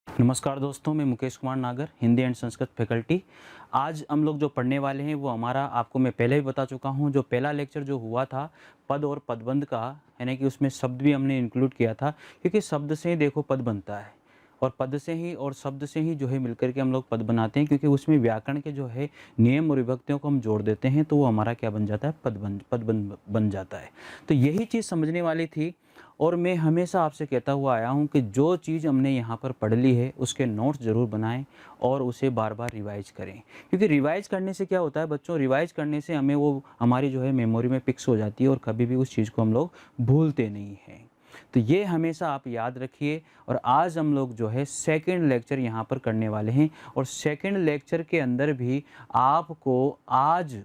नमस्कार दोस्तों, मैं मुकेश कुमार नागर, हिंदी एंड संस्कृत फैकल्टी। आज हम लोग जो पढ़ने वाले हैं वो हमारा, आपको मैं पहले भी बता चुका हूँ, जो पहला लेक्चर जो हुआ था पद और पदबंध का, यानी कि उसमें शब्द भी हमने इंक्लूड किया था, क्योंकि शब्द से ही देखो पद बनता है और पद से ही और शब्द से ही जो है मिलकर के हम लोग पद बनाते हैं, क्योंकि उसमें व्याकरण के जो है नियम और विभक्तियों को हम जोड़ देते हैं तो वो हमारा क्या बन जाता है, पद बन जाता है। तो यही चीज़ समझने वाली थी और मैं हमेशा आपसे कहता हुआ आया हूँ कि जो चीज़ हमने यहाँ पर पढ़ ली है उसके नोट्स ज़रूर बनाएं और उसे बार बार रिवाइज करें, क्योंकि रिवाइज करने से क्या होता है बच्चों, रिवाइज करने से हमें वो हमारी जो है मेमोरी में फिक्स हो जाती है और कभी भी उस चीज़ को हम लोग भूलते नहीं हैं। तो ये हमेशा आप याद रखिए। और आज हम लोग जो है सेकंड लेक्चर यहाँ पर करने वाले हैं और सेकंड लेक्चर के अंदर भी आपको आज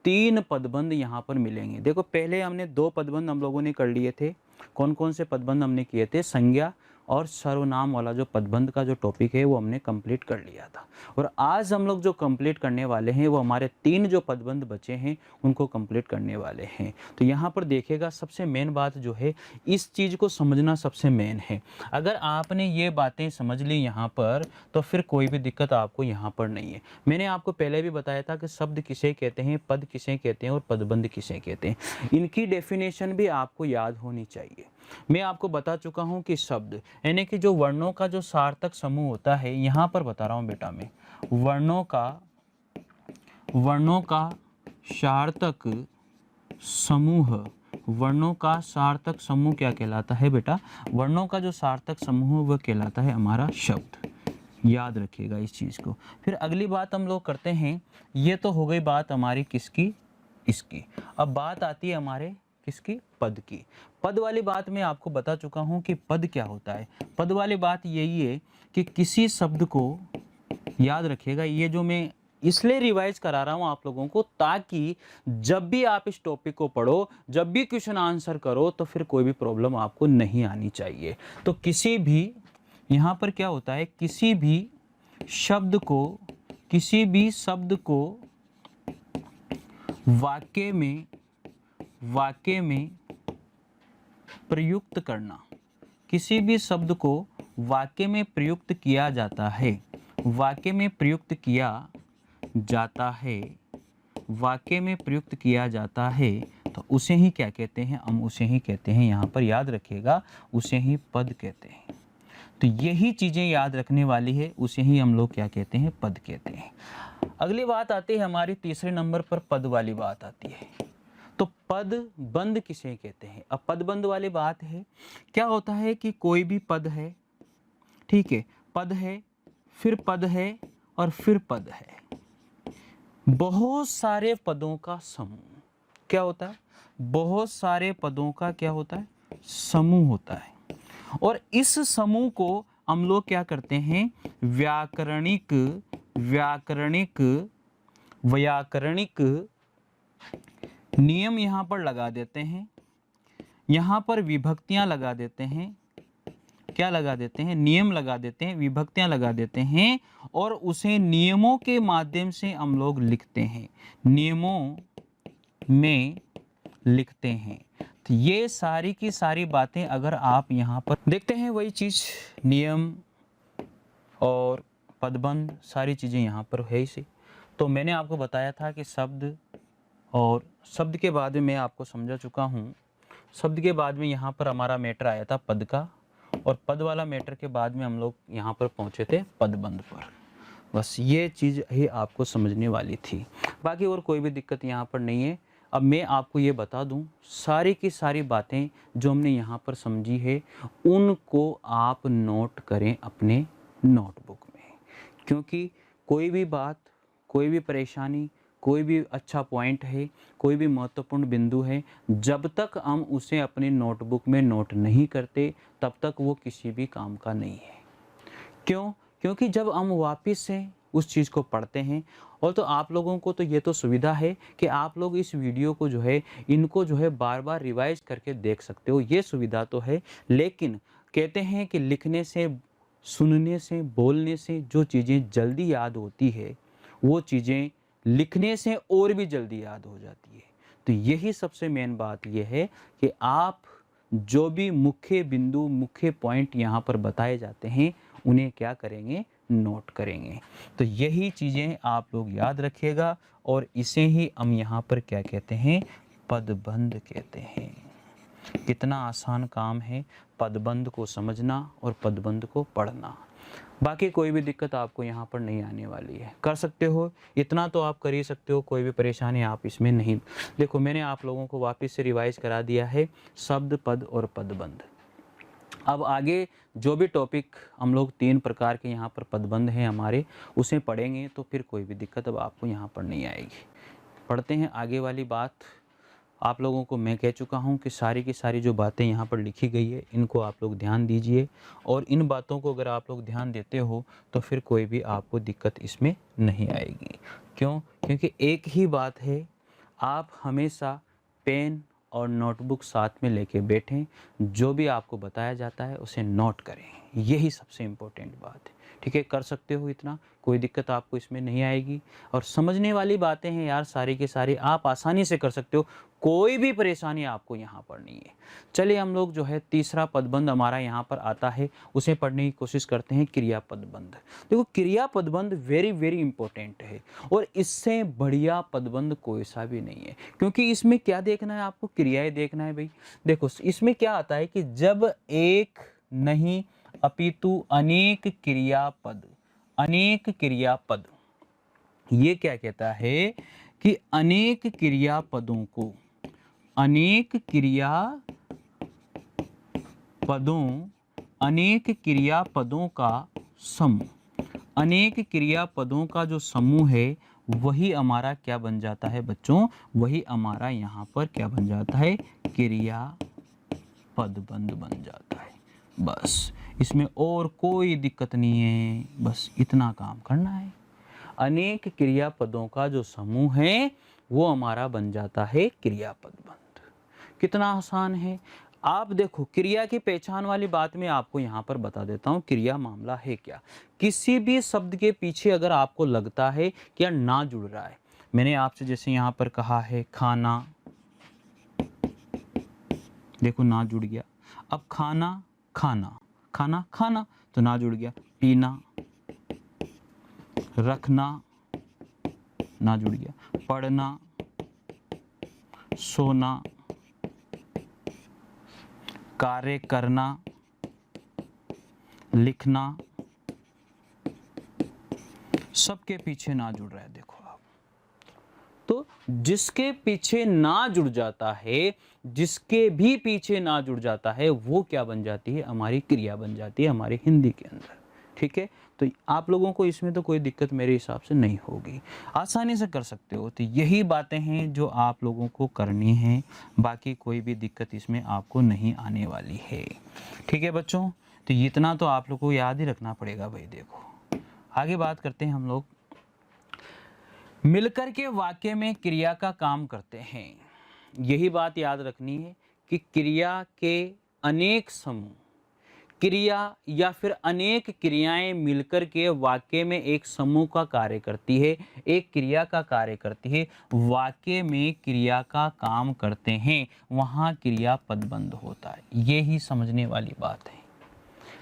3 पदबंध यहाँ पर मिलेंगे। देखो, पहले हमने 2 पदबंध हम लोगों ने कर लिए थे। कौन कौन से पदबंध हमने किए थे? संज्ञा और सर्वनाम वाला जो पदबंध का जो टॉपिक है वो हमने कंप्लीट कर लिया था। और आज हम लोग जो कंप्लीट करने वाले हैं वो हमारे 3 जो पदबंध बचे हैं उनको कंप्लीट करने वाले हैं। तो यहाँ पर देखिएगा, सबसे मेन बात जो है, इस चीज़ को समझना सबसे मेन है। अगर आपने ये बातें समझ ली यहाँ पर तो फिर कोई भी दिक्कत आपको यहाँ पर नहीं है। मैंने आपको पहले भी बताया था कि शब्द किसे कहते हैं, पद किसे कहते हैं और पदबंध किसे कहते हैं। इनकी डेफिनेशन भी आपको याद होनी चाहिए। मैं आपको बता चुका हूं कि शब्द यानी कि जो वर्णों का जो सार्थक समूह होता है, यहां पर बता रहा हूं बेटा मैं, वर्णों का सार्थक समूह, वर्णों का सार्थक समूह क्या कहलाता है बेटा? वर्णों का जो सार्थक समूह वह कहलाता है हमारा शब्द। याद रखिएगा इस चीज़ को। फिर अगली बात हम लोग करते हैं, ये तो हो गई बात हमारी किसकी? इसकी। अब बात आती है हमारे किसकी? पद की। पद वाली बात मैं आपको बता चुका हूं कि पद क्या होता है। पद वाली बात यही है कि किसी शब्द को, याद रखिएगा, ये जो मैं इसलिए रिवाइज करा रहा हूं आप लोगों को ताकि जब भी आप इस टॉपिक को पढ़ो, जब भी क्वेश्चन आंसर करो तो फिर कोई भी प्रॉब्लम आपको नहीं आनी चाहिए। तो किसी भी, यहाँ पर क्या होता है, किसी भी शब्द को वाक्य में प्रयुक्त करना, किसी भी शब्द को वाक्य में प्रयुक्त किया जाता है, वाक्य में प्रयुक्त किया जाता है, वाक्य में प्रयुक्त किया जाता है, तो उसे ही क्या कहते हैं? हम उसे ही कहते हैं, यहाँ पर याद रखिएगा, उसे ही पद कहते हैं। तो यही चीज़ें याद रखने वाली है, उसे ही हम लोग क्या कहते हैं? पद कहते हैं। अगली बात आती है हमारी तीसरे नंबर पर, पद वाली बात आती है। तो पद बंद किसे कहते हैं? अब पद बंद वाली बात है, क्या होता है कि कोई भी पद है, ठीक है, पद है, फिर पद है और फिर पद है, बहुत सारे पदों का समूह क्या होता है? बहुत सारे पदों का क्या होता है? समूह होता है। और इस समूह को हम लोग क्या करते हैं? व्याकरणिक नियम यहाँ पर लगा देते हैं, यहाँ पर विभक्तियाँ लगा देते हैं, क्या लगा देते हैं? नियम लगा देते हैं, विभक्तियाँ लगा देते हैं और उसे नियमों के माध्यम से हम लोग लिखते हैं, नियमों में लिखते हैं। तो ये सारी की सारी बातें अगर आप यहाँ पर देखते हैं, वही चीज़ नियम और पदबंध सारी चीज़ें यहाँ पर है इसे। तो मैंने आपको बताया था कि शब्द, और शब्द के बाद में मैं आपको समझा चुका हूँ, शब्द के बाद में यहाँ पर हमारा मैटर आया था पद का, और पद वाला मैटर के बाद में हम लोग यहाँ पर पहुँचे थे पदबंध पर। बस ये चीज़ ही आपको समझने वाली थी, बाकी और कोई भी दिक्कत यहाँ पर नहीं है। अब मैं आपको ये बता दूं, सारी की सारी बातें जो हमने यहाँ पर समझी है उनको आप नोट करें अपने नोटबुक में, क्योंकि कोई भी बात, कोई भी परेशानी, कोई भी अच्छा पॉइंट है, कोई भी महत्वपूर्ण बिंदु है, जब तक हम उसे अपने नोटबुक में नोट नहीं करते तब तक वो किसी भी काम का नहीं है। क्यों? क्योंकि जब हम वापस से उस चीज़ को पढ़ते हैं, और तो आप लोगों को तो ये तो सुविधा है कि आप लोग इस वीडियो को जो है, इनको जो है बार बार रिवाइज करके देख सकते हो, ये सुविधा तो है। लेकिन कहते हैं कि लिखने से, सुनने से, बोलने से जो चीज़ें जल्दी याद होती है वो चीज़ें लिखने से और भी जल्दी याद हो जाती है। तो तो यही सबसे मेन बात यह है कि आप जो भी मुख्य बिंदु, मुख्य पॉइंट यहाँ पर बताए जाते हैं उन्हें क्या करेंगे, नोट करेंगे। तो यही चीज़ें आप लोग याद रखिएगा और इसे ही हम यहाँ पर क्या कहते हैं, पदबंध कहते हैं। कितना आसान काम है पदबंध को समझना और पदबंध को पढ़ना। बाकी कोई भी दिक्कत आपको यहाँ पर नहीं आने वाली है, कर सकते हो, इतना तो आप कर ही सकते हो, कोई भी परेशानी आप इसमें नहीं। देखो मैंने आप लोगों को वापस से रिवाइज करा दिया है शब्द, पद और पदबंध। अब आगे जो भी टॉपिक हम लोग 3 प्रकार के यहाँ पर पदबंध हैं हमारे, उसे पढ़ेंगे तो फिर कोई भी दिक्कत अब आपको यहाँ पर नहीं आएगी। पढ़ते हैं आगे वाली बात। आप लोगों को मैं कह चुका हूँ कि सारी की सारी जो बातें यहाँ पर लिखी गई है इनको आप लोग ध्यान दीजिए, और इन बातों को अगर आप लोग ध्यान देते हो तो फिर कोई भी आपको दिक्कत इसमें नहीं आएगी। क्यों? क्योंकि एक ही बात है, आप हमेशा पेन और नोटबुक साथ में लेके बैठें, जो भी आपको बताया जाता है उसे नोट करें, यही सबसे इम्पोर्टेंट बात है। ठीक है, कर सकते हो इतना, कोई दिक्कत आपको इसमें नहीं आएगी। और समझने वाली बातें हैं यार, सारी के सारी आप आसानी से कर सकते हो, कोई भी परेशानी आपको यहाँ पर नहीं है। चलिए हम लोग जो है तीसरा पदबंध हमारा यहाँ पर आता है, उसे पढ़ने की कोशिश करते हैं, क्रिया पदबंध। देखो क्रिया पदबंध वेरी वेरी इंपॉर्टेंट है, और इससे बढ़िया पदबंध कोई सा भी नहीं है। क्योंकि इसमें क्या देखना है आपको, क्रियाएं देखना है भाई। देखो इसमें क्या आता है कि जब एक नहीं अपितु अनेक क्रियापद, अनेक क्रियापद, ये क्या कहता है कि अनेक क्रियापदों को, अनेक क्रियापदों का समूह, अनेक क्रियापदों का जो समूह है वही हमारा क्या बन जाता है बच्चों, वही हमारा यहाँ पर क्या बन जाता है, क्रियापदबंध बन जाता है। बस इसमें और कोई दिक्कत नहीं है, बस इतना काम करना है। अनेक क्रियापदों का जो समूह है वो हमारा बन जाता है क्रियापदबंध। कितना आसान है। आप देखो क्रिया की पहचान वाली बात मैं आपको यहाँ पर बता देता हूँ। क्रिया मामला है क्या, किसी भी शब्द के पीछे अगर आपको लगता है कि यार ना जुड़ रहा है, मैंने आपसे जैसे यहाँ पर कहा है खाना, देखो ना जुड़ गया। अब खाना खाना, खाना खाना तो ना जुड़ गया। पीना, रखना ना जुड़ गया। पढ़ना, सोना, कार्य करना, लिखना, सबके पीछे ना जुड़ रहा है। देखो आप, तो जिसके पीछे ना जुड़ जाता है, जिसके भी पीछे ना जुड़ जाता है, वो क्या बन जाती है, हमारी क्रिया बन जाती है हमारे हिंदी के अंदर। ठीक है, तो आप लोगों को इसमें तो कोई दिक्कत मेरे हिसाब से नहीं होगी, आसानी से कर सकते हो। तो यही बातें हैं जो आप लोगों को करनी है, बाकी कोई भी दिक्कत इसमें आपको नहीं आने वाली है। ठीक है बच्चों, तो इतना तो आप लोगों को याद ही रखना पड़ेगा भाई। देखो आगे बात करते हैं हम लोग, मिलकर के वाक्य में क्रिया का काम करते हैं। यही बात याद रखनी है कि क्रिया के अनेक समूह, क्रिया या फिर अनेक क्रियाएं मिलकर के वाक्य में एक समूह का कार्य करती है, एक क्रिया का कार्य करती है। वाक्य में क्रिया का काम करते हैं, वहाँ क्रिया पदबंध होता है। ये ही समझने वाली बात है,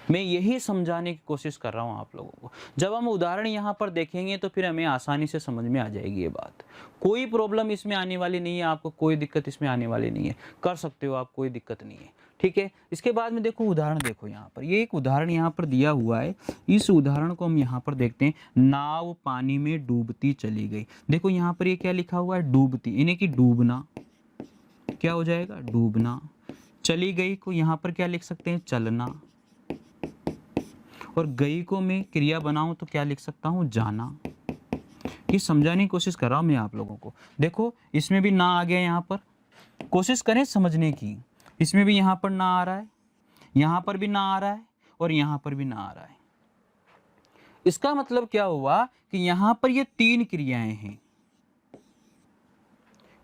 मैं यही समझाने की कोशिश कर रहा हूँ आप लोगों को। जब हम उदाहरण यहाँ पर देखेंगे तो फिर हमें आसानी से समझ में आ जाएगी ये बात। कोई प्रॉब्लम इसमें आने वाली नहीं है, आपको कोई दिक्कत इसमें आने वाली नहीं है, कर सकते हो आप, कोई दिक्कत नहीं है। ठीक है, इसके बाद में देखो उदाहरण, देखो यहाँ पर ये एक उदाहरण यहाँ पर दिया हुआ है। इस उदाहरण को हम यहाँ पर देखते हैं, नाव पानी में डूबती चली गई। देखो यहाँ पर ये क्या लिखा हुआ है, डूबती, यानी कि डूबना। क्या हो जाएगा, डूबना। चली गई को यहाँ पर क्या लिख सकते हैं, चलना। और गई को मैं क्रिया बनाऊं तो क्या लिख सकता हूं, जाना। ये समझाने की कोशिश कर रहा हूं मैं आप लोगों को। देखो इसमें भी ना आ गया, यहाँ पर कोशिश करें समझने की। इसमें भी यहाँ पर ना आ रहा है, यहाँ पर भी ना आ रहा है, और यहाँ पर भी ना आ रहा है। इसका मतलब क्या हुआ कि यहाँ पर ये 3 क्रियाएं हैं।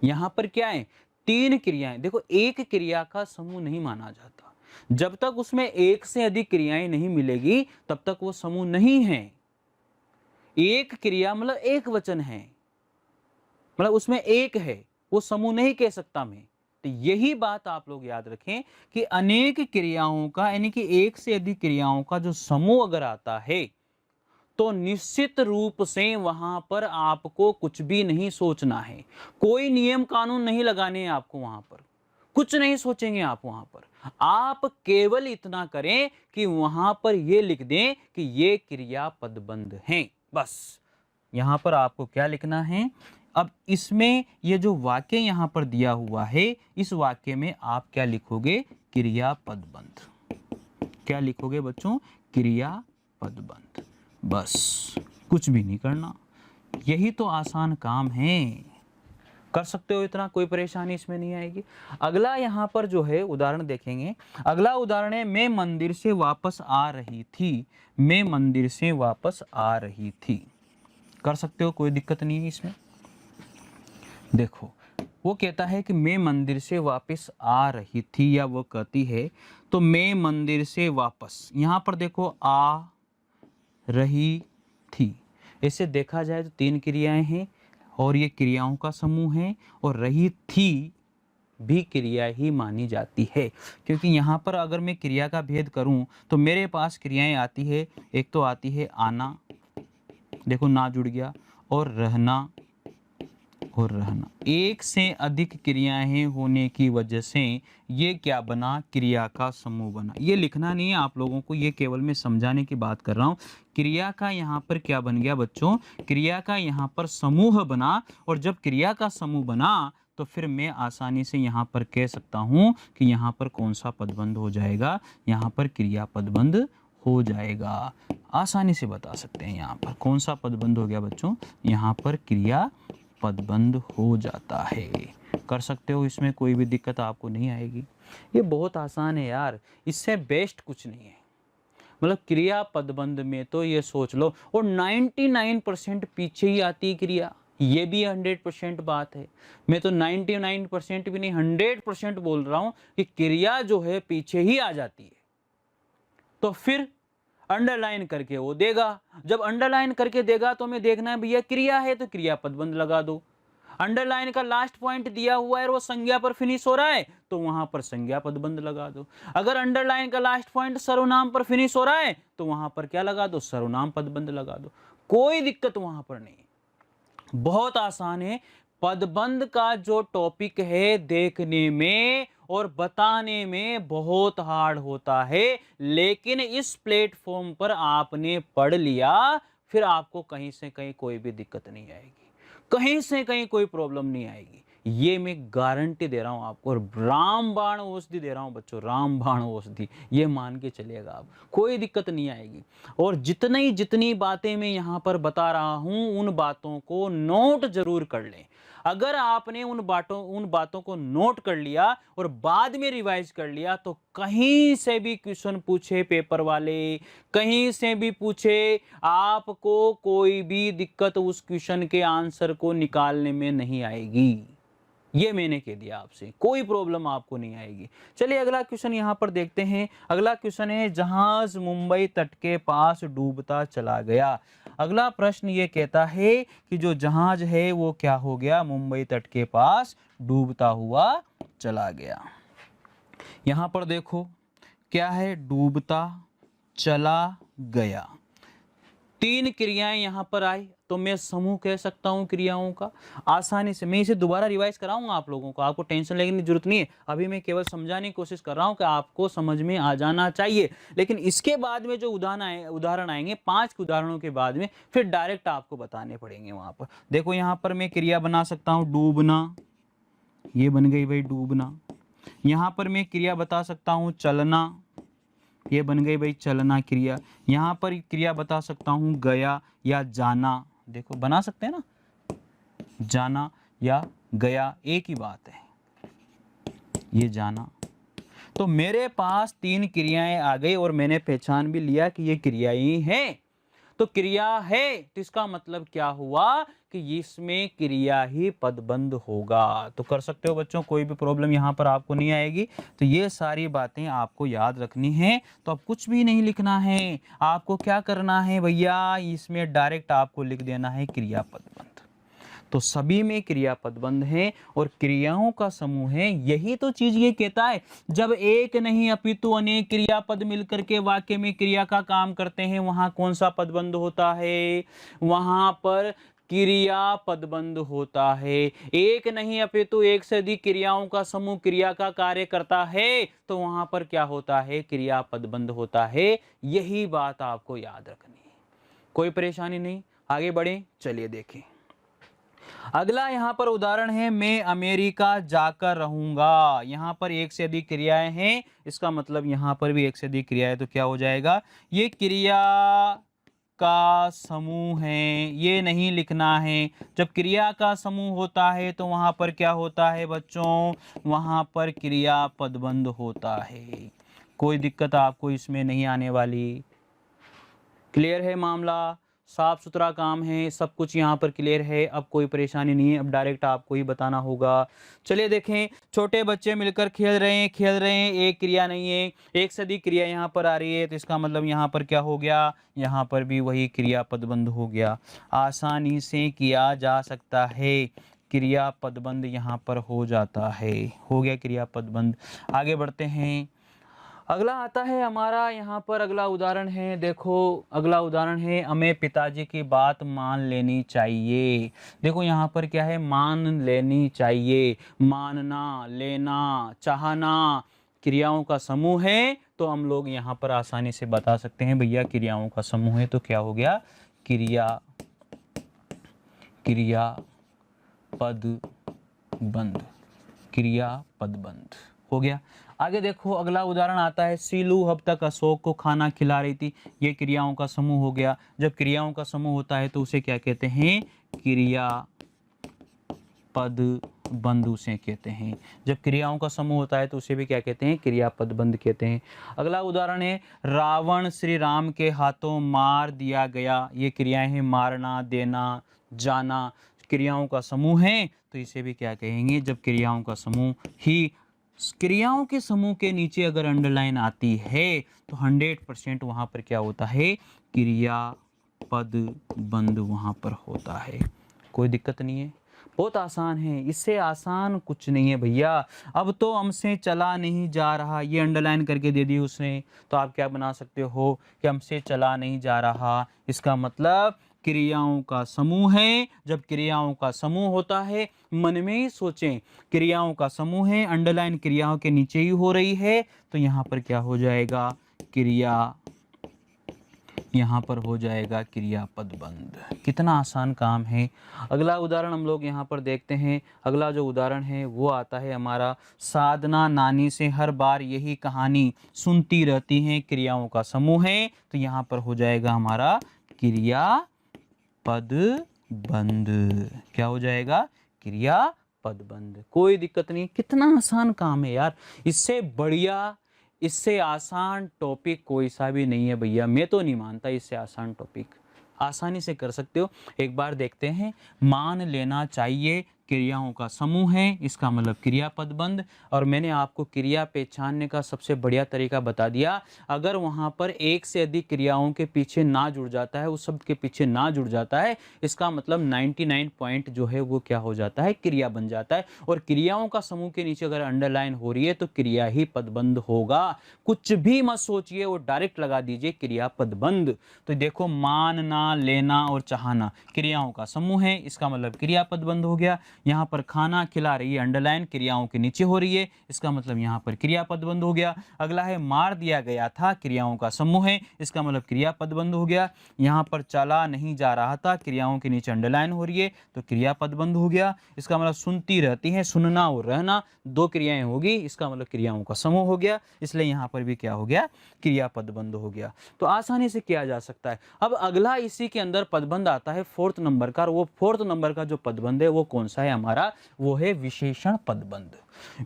यहाँ पर क्या है, 3 क्रियाएं। देखो एक क्रिया का समूह नहीं माना जाता, जब तक उसमें एक से अधिक क्रियाएं नहीं मिलेगी तब तक वो समूह नहीं है। एक क्रिया मतलब एक वचन है, मतलब उसमें एक है, वो समूह नहीं कह सकता मैं। तो यही बात आप लोग याद रखें कि अनेक क्रियाओं का यानी कि एक से अधिक क्रियाओं का जो समूह अगर आता है तो निश्चित रूप से वहां पर आपको कुछ भी नहीं सोचना है, कोई नियम कानून नहीं लगाने हैं आपको, वहां पर कुछ नहीं सोचेंगे आप। वहां पर आप केवल इतना करें कि वहां पर यह लिख दें कि ये क्रिया पदबंध हैं, बस। यहां पर आपको क्या लिखना है? अब इसमें ये जो वाक्य यहां पर दिया हुआ है, इस वाक्य में आप क्या लिखोगे? क्रिया पदबंध। क्या लिखोगे बच्चों? क्रिया पदबंध। बस, कुछ भी नहीं करना, यही तो आसान काम है। कर सकते हो इतना, कोई परेशानी इसमें नहीं आएगी। अगला यहाँ पर जो है उदाहरण देखेंगे। अगला उदाहरण है, मैं मंदिर से वापस आ रही थी। मैं मंदिर से वापस आ रही थी। कर सकते हो, कोई दिक्कत नहीं है इसमें। देखो, वो कहता है कि मैं मंदिर से वापस आ रही थी, या वो कहती है, तो मैं मंदिर से वापस, यहाँ पर देखो आ रही थी। ऐसे देखा जाए तो तीन क्रियाएं हैं और ये क्रियाओं का समूह है, और रही थी भी क्रिया ही मानी जाती है, क्योंकि यहाँ पर अगर मैं क्रिया का भेद करूँ तो मेरे पास क्रियाएं आती है। एक तो आती है आना, देखो ना जुड़ गया, और रहना और रहना। एक से अधिक क्रियाएं होने की वजह से ये क्या बना? क्रिया का समूह बना। ये लिखना नहीं है आप लोगों को, ये केवल मैं समझाने की बात कर रहा हूँ। क्रिया का यहाँ पर क्या बन गया बच्चों? क्रिया का यहाँ पर समूह बना, और जब क्रिया का समूह बना तो फिर मैं आसानी से यहाँ पर कह सकता हूँ कि यहाँ पर कौन सा पदबंध हो जाएगा? यहाँ पर क्रिया पदबंध हो जाएगा। आसानी से बता सकते हैं यहाँ पर कौन सा पदबंध हो गया बच्चों? यहाँ पर क्रिया पदबंध हो जाता है। कर सकते हो, इसमें कोई भी दिक्कत आपको नहीं आएगी। ये बहुत आसान है यार, इससे बेस्ट कुछ नहीं है। मतलब क्रिया पदबंध में तो ये सोच लो, और 99% पीछे ही आती है क्रिया। ये भी 100% बात है। मैं तो 99% भी नहीं, 100% बोल रहा हूं कि क्रिया जो है पीछे ही आ जाती है। तो फिर अंडरलाइन करके वो देगा। जब अंडरलाइन करके देगा तो हमें देखना है भैया क्रिया है तो क्रिया पदबंध लगा दो। अंडरलाइन का लास्ट पॉइंट दिया हुआ है और वो संज्ञा पर फिनिश हो रहा है तो वहां पर संज्ञा पदबंध लगा दो। अगर अंडरलाइन का लास्ट पॉइंट सर्वनाम पर फिनिश हो रहा है तो वहां पर क्या लगा दो? सर्वनाम पदबंध लगा दो। कोई दिक्कत वहां पर नहीं, बहुत आसान है। पदबंध का जो टॉपिक है देखने में और बताने में बहुत हार्ड होता है, लेकिन इस प्लेटफॉर्म पर आपने पढ़ लिया, फिर आपको कहीं से कहीं कोई भी दिक्कत नहीं आएगी, कहीं से कहीं कोई प्रॉब्लम नहीं आएगी। ये मैं गारंटी दे रहा हूं आपको, और रामबाण औषधि दे रहा हूं बच्चों, रामबाण औषधि, ये मान के चलिएगा आप, कोई दिक्कत नहीं आएगी। और जितनी बातें मैं यहाँ पर बता रहा हूं उन बातों को नोट जरूर कर लें। अगर आपने उन बातों को नोट कर लिया और बाद में रिवाइज कर लिया तो कहीं से भी क्वेश्चन पूछे पेपर वाले, कहीं से भी पूछे, आपको कोई भी दिक्कत उस क्वेश्चन के आंसर को निकालने में नहीं आएगी। ये मैंने कह दिया आपसे, कोई प्रॉब्लम आपको नहीं आएगी। चलिए अगला क्वेश्चन यहाँ पर देखते हैं। अगला क्वेश्चन है, जहाज मुंबई तट के पास डूबता चला गया। अगला प्रश्न ये कहता है कि जो जहाज है वो क्या हो गया? मुंबई तट के पास डूबता हुआ चला गया। यहाँ पर देखो क्या है? डूबता चला गया। तीन क्रियाएं यहां पर आई तो मैं समूह कह सकता हूं क्रियाओं का आसानी से। मैं इसे दोबारा रिवाइज कराऊंगा आप लोगों को, आपको टेंशन लेने की जरूरत नहीं है। अभी मैं केवल समझाने की कोशिश कर रहा हूं कि आपको समझ में आ जाना चाहिए। लेकिन इसके बाद में जो उदाहरण आएंगे, 5 उदाहरणों के बाद में, फिर डायरेक्ट आपको बताने पड़ेंगे वहां पर। देखो यहां पर मैं क्रिया बना सकता हूं डूबना, ये बन गई भाई डूबना। यहां पर मैं क्रिया बता सकता हूं चलना, ये बन गई भाई चलना क्रिया। यहां पर क्रिया बता सकता हूं गया या जाना, देखो बना सकते हैं ना, जाना या गया एक ही बात है, ये जाना। तो मेरे पास 3 क्रियाएं आ गई और मैंने पहचान भी लिया कि ये क्रियाएं हैं। तो क्रिया है तो इसका मतलब क्या हुआ कि इसमें क्रिया ही पदबंध होगा। तो कर सकते हो बच्चों, कोई भी प्रॉब्लम यहाँ पर आपको नहीं आएगी। तो ये सारी बातें आपको याद रखनी है। तो अब कुछ भी नहीं लिखना है, आपको क्या करना है भैया, इसमें डायरेक्ट आपको लिख देना है क्रिया पदबंध। तो सभी में क्रियापद बंध है और क्रियाओं का समूह है। यही तो चीज ये कहता है, जब एक नहीं अपितु अनेक क्रियापद मिलकर के वाक्य में क्रिया का काम करते हैं, वहां कौन सा पदबंध होता है? वहां पर क्रिया पदबंध होता है। एक नहीं अपितु एक से अधिक क्रियाओं का समूह क्रिया का कार्य करता है, तो वहां पर क्या होता है? क्रिया पदबंध होता है। यही बात आपको याद रखनी है, कोई परेशानी नहीं। आगे बढ़े, चलिए देखें। अगला यहाँ पर उदाहरण है, मैं अमेरिका जाकर रहूंगा। यहाँ पर एक से अधिक क्रियाएं हैं, इसका मतलब यहाँ पर भी एक से अधिक क्रियाएं, तो क्या हो जाएगा? ये क्रिया का समूह है, ये नहीं लिखना है। जब क्रिया का समूह होता है तो वहां पर क्या होता है बच्चों? वहां पर क्रिया पदबंध होता है। कोई दिक्कत आपको इसमें नहीं आने वाली। क्लियर है मामला? साफ सुथरा काम है, सब कुछ यहाँ पर क्लियर है। अब कोई परेशानी नहीं है, अब डायरेक्ट आपको ही बताना होगा। चलिए देखें, छोटे बच्चे मिलकर खेल रहे हैं, एक क्रिया नहीं है, एक से अधिक क्रिया यहाँ पर आ रही है, तो इसका मतलब यहाँ पर क्या हो गया? यहाँ पर भी वही क्रिया पदबंध हो गया। आसानी से किया जा सकता है, क्रिया पदबंध यहाँ पर हो जाता है। हो गया क्रिया पदबंध। आगे बढ़ते हैं। अगला आता है हमारा, यहाँ पर अगला उदाहरण है, देखो अगला उदाहरण है, हमें पिताजी की बात मान लेनी चाहिए। देखो यहाँ पर क्या है? मान लेनी चाहिए। मानना, लेना, चाहना क्रियाओं का समूह है, तो हम लोग यहाँ पर आसानी से बता सकते हैं भैया क्रियाओं का समूह है, तो क्या हो गया? क्रिया पद बंध, क्रिया पद बंध हो गया। आगे देखो, अगला उदाहरण आता है, सीलू अब तक अशोक को खाना खिला रही थी। ये क्रियाओं का समूह हो गया। जब क्रियाओं का समूह होता है तो उसे क्या कहते हैं? क्रिया पद बंध उसे कहते हैं। जब क्रियाओं का समूह होता है तो उसे भी क्या कहते हैं? क्रिया पद बंध कहते हैं। अगला उदाहरण है, रावण श्री राम के हाथों मार दिया गया। ये क्रियाएं हैं, मारना, देना, जाना क्रियाओं का समूह है, तो इसे भी क्या कहेंगे? जब क्रियाओं का समूह ही, क्रियाओं के समूह के नीचे अगर अंडरलाइन आती है तो 100% वहां पर क्या होता है? क्रिया पद बंध वहां पर होता है। कोई दिक्कत नहीं है, बहुत आसान है, इससे आसान कुछ नहीं है भैया। अब तो हमसे चला नहीं जा रहा, ये अंडरलाइन करके दे दी उसने, तो आप क्या बना सकते हो कि हमसे चला नहीं जा रहा, इसका मतलब क्रियाओं का समूह है। जब क्रियाओं का समूह होता है, मन में ही सोचें, क्रियाओं का समूह है, अंडरलाइन क्रियाओं के नीचे ही हो रही है, तो यहाँ पर क्या हो जाएगा? क्रिया, यहाँ पर हो जाएगा क्रिया पद बंध। कितना आसान काम है। अगला उदाहरण हम लोग यहाँ पर देखते हैं। अगला जो उदाहरण है वो आता है हमारा, साधना नानी से हर बार यही कहानी सुनती रहती हैं। क्रियाओं का समूह है, तो यहाँ पर हो जाएगा हमारा क्रिया पद बंध। क्या हो जाएगा? क्रिया पद बंध। कोई दिक्कत नहीं, कितना आसान काम है यार। इससे बढ़िया, इससे आसान टॉपिक कोई सा भी नहीं है भैया। मैं तो नहीं मानता इससे आसान टॉपिक, आसानी से कर सकते हो। एक बार देखते हैं, मान लेना चाहिए क्रियाओं का समूह है, इसका मतलब क्रिया पद बंध। और मैंने आपको क्रिया पहचानने का सबसे बढ़िया तरीका बता दिया। अगर वहाँ पर एक से अधिक क्रियाओं के पीछे ना जुड़ जाता है, उस शब्द के पीछे ना जुड़ जाता है, इसका मतलब 99 पॉइंट जो है वो क्या हो जाता है? क्रिया बन जाता है। और क्रियाओं का समूह के नीचे अगर अंडरलाइन हो रही है तो क्रिया ही पदबंध होगा। कुछ भी मत सोचिए, वो डायरेक्ट लगा दीजिए क्रिया पदबंध। तो देखो, मानना, लेना और चाहना क्रियाओं का समूह है, इसका मतलब क्रिया पदबंध हो गया। यहाँ पर खाना खिला रही है, अंडरलाइन क्रियाओं के नीचे हो रही है, इसका मतलब यहाँ पर क्रिया पदबंध हो गया। अगला है, मार दिया गया था, क्रियाओं का समूह है, इसका मतलब क्रिया पदबंध हो गया। यहाँ पर चला नहीं जा रहा था, क्रियाओं के नीचे अंडरलाइन हो रही है, तो क्रिया पदबंध हो गया। इसका मतलब सुनती रहती है, सुनना और रहना दो क्रियाएं होगी, इसका मतलब क्रियाओं का समूह हो गया, इसलिए यहाँ पर भी क्या हो गया? क्रिया पदबंध हो गया। तो आसानी से किया जा सकता है। अब अगला इसी के अंदर पदबंध आता है 4th नंबर का, और वो 4th नंबर का जो पदबंध है वो कौन सा है हमारा? वो है विशेषण पदबंध।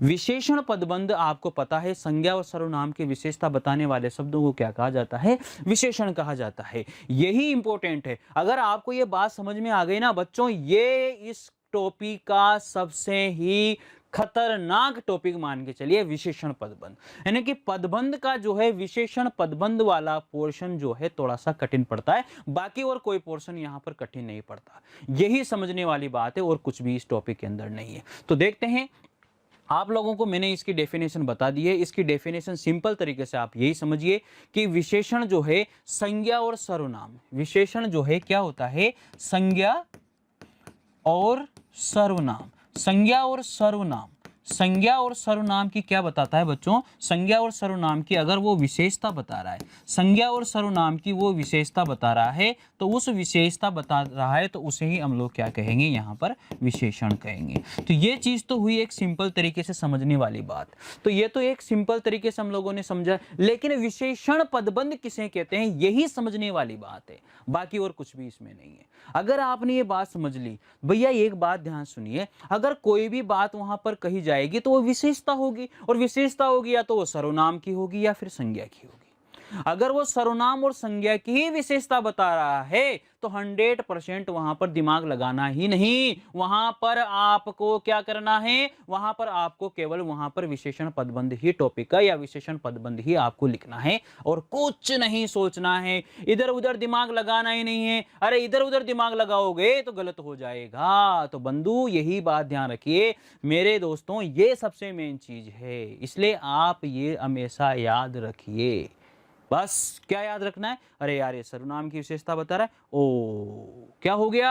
विशेषण पदबंध आपको पता है, संज्ञा और सर्वनाम की विशेषता बताने वाले शब्दों को क्या कहा जाता है? विशेषण कहा जाता है। यही इंपॉर्टेंट है। अगर आपको ये बात समझ में आ गई ना बच्चों, ये इस टॉपिक का सबसे ही खतरनाक टॉपिक मान के चलिए विशेषण पदबंध, यानी कि पदबंध का जो है विशेषण पदबंध वाला पोर्शन जो है थोड़ा सा कठिन पड़ता है, बाकी और कोई पोर्शन यहां पर कठिन नहीं पड़ता। यही समझने वाली बात है और कुछ भी इस टॉपिक के अंदर नहीं है। तो देखते हैं, आप लोगों को मैंने इसकी डेफिनेशन बता दी है। इसकी डेफिनेशन सिंपल तरीके से आप यही समझिए कि विशेषण जो है संज्ञा और सर्वनाम, विशेषण जो है क्या होता है, संज्ञा और सर्वनाम। संज्ञा और सर्वनाम, संज्ञा और सर्वनाम की क्या बताता है बच्चों, संज्ञा और सर्वनाम की अगर वो विशेषता बता रहा है, संज्ञा और सर्वनाम की वो विशेषता बता रहा है, तो उस विशेषता बता रहा है तो उसे ही हम लोग क्या कहेंगे, यहाँ पर विशेषण कहेंगे। तो ये चीज तो हुई एक सिंपल तरीके से समझने वाली बात। तो ये तो एक सिंपल तरीके से हम लोगों ने समझा, लेकिन विशेषण पदबंध किसे कहते हैं यही समझने वाली बात है, बाकी और कुछ भी इसमें नहीं है। अगर आपने ये बात समझ ली, भैया एक बात ध्यान सुनिए, अगर कोई भी बात वहां पर कही जाएगी तो वो विशेषता होगी, और विशेषता होगी या तो वो सर्वनाम की होगी या फिर संज्ञा की होगी। अगर वो सर्वनाम और संज्ञा की ही विशेषता बता रहा है तो 100% वहां पर दिमाग लगाना ही नहीं, वहां पर आपको क्या करना है, वहां पर आपको केवल वहां पर विशेषण पदबंध ही टॉपिक का या विशेषण पदबंध ही आपको लिखना है और कुछ नहीं सोचना है, इधर उधर दिमाग लगाना ही नहीं है। अरे इधर उधर दिमाग लगाओगे तो गलत हो जाएगा। तो बंधु यही बात ध्यान रखिए मेरे दोस्तों, ये सबसे मेन चीज है, इसलिए आप ये हमेशा याद रखिए। बस क्या याद रखना है, अरे यार ये सर्वनाम की विशेषता बता रहा है, ओ क्या हो गया,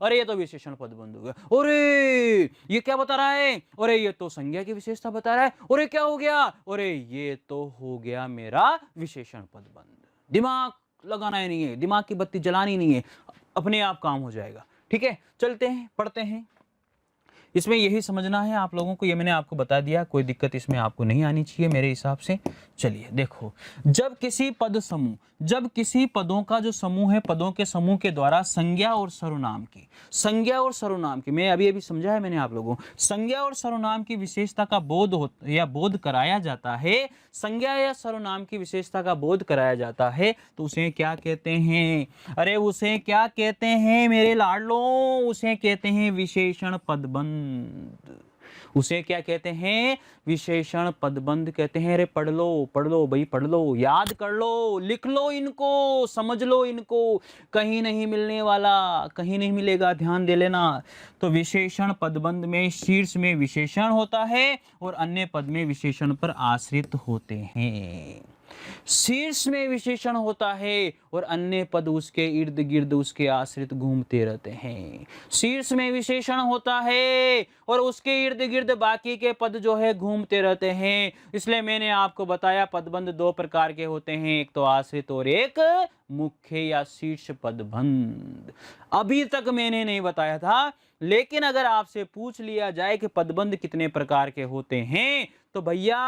अरे ये तो विशेषण पदबंध हो गया, अरे ये क्या बता रहा है, अरे ये तो संज्ञा की विशेषता बता रहा है, अरे क्या हो गया, अरे ये तो हो गया मेरा विशेषण पदबंध। दिमाग लगाना ही नहीं है, दिमाग की बत्ती जलानी नहीं है, अपने आप काम हो जाएगा। ठीक है, चलते हैं पढ़ते हैं। इसमें यही समझना है आप लोगों को, ये मैंने आपको बता दिया, कोई दिक्कत इसमें आपको नहीं आनी चाहिए मेरे हिसाब से। चलिए देखो, जब किसी पद समूह, जब किसी पदों का जो समूह है, पदों के समूह के द्वारा संज्ञा और सर्वनाम की, संज्ञा और सर्वनाम की, मैं अभी समझा है मैंने आप लोगों, संज्ञा और सर्वनाम की विशेषता का बोध हो या बोध कराया जाता है, संज्ञा या सर्वनाम की विशेषता का बोध कराया जाता है तो उसे क्या कहते हैं, अरे उसे क्या कहते हैं मेरे लाडलों, उसे कहते हैं विशेषण पदबंध। उसे क्या कहते हैं, विशेषण पदबंध कहते हैं। अरे पढ़ लो भाई, पढ़ लो, याद कर लो, लिख लो इनको, समझ लो इनको, कहीं नहीं मिलने वाला, कहीं नहीं मिलेगा, ध्यान दे लेना। तो विशेषण पदबंध में शीर्ष में विशेषण होता है और अन्य पद में विशेषण पर आश्रित होते हैं। शीर्ष में विशेषण होता है और अन्य पद उसके इर्द गिर्द उसके आश्रित घूमते रहते हैं। शीर्ष में विशेषण होता है और उसके इर्द गिर्द बाकी के पद जो है घूमते रहते हैं। इसलिए मैंने आपको बताया पदबंध दो प्रकार के होते हैं, एक तो आश्रित और एक मुख्य या शीर्ष पदबंध। अभी तक मैंने नहीं बताया था, लेकिन अगर आपसे पूछ लिया जाए कि पदबंध कितने प्रकार के होते हैं तो भैया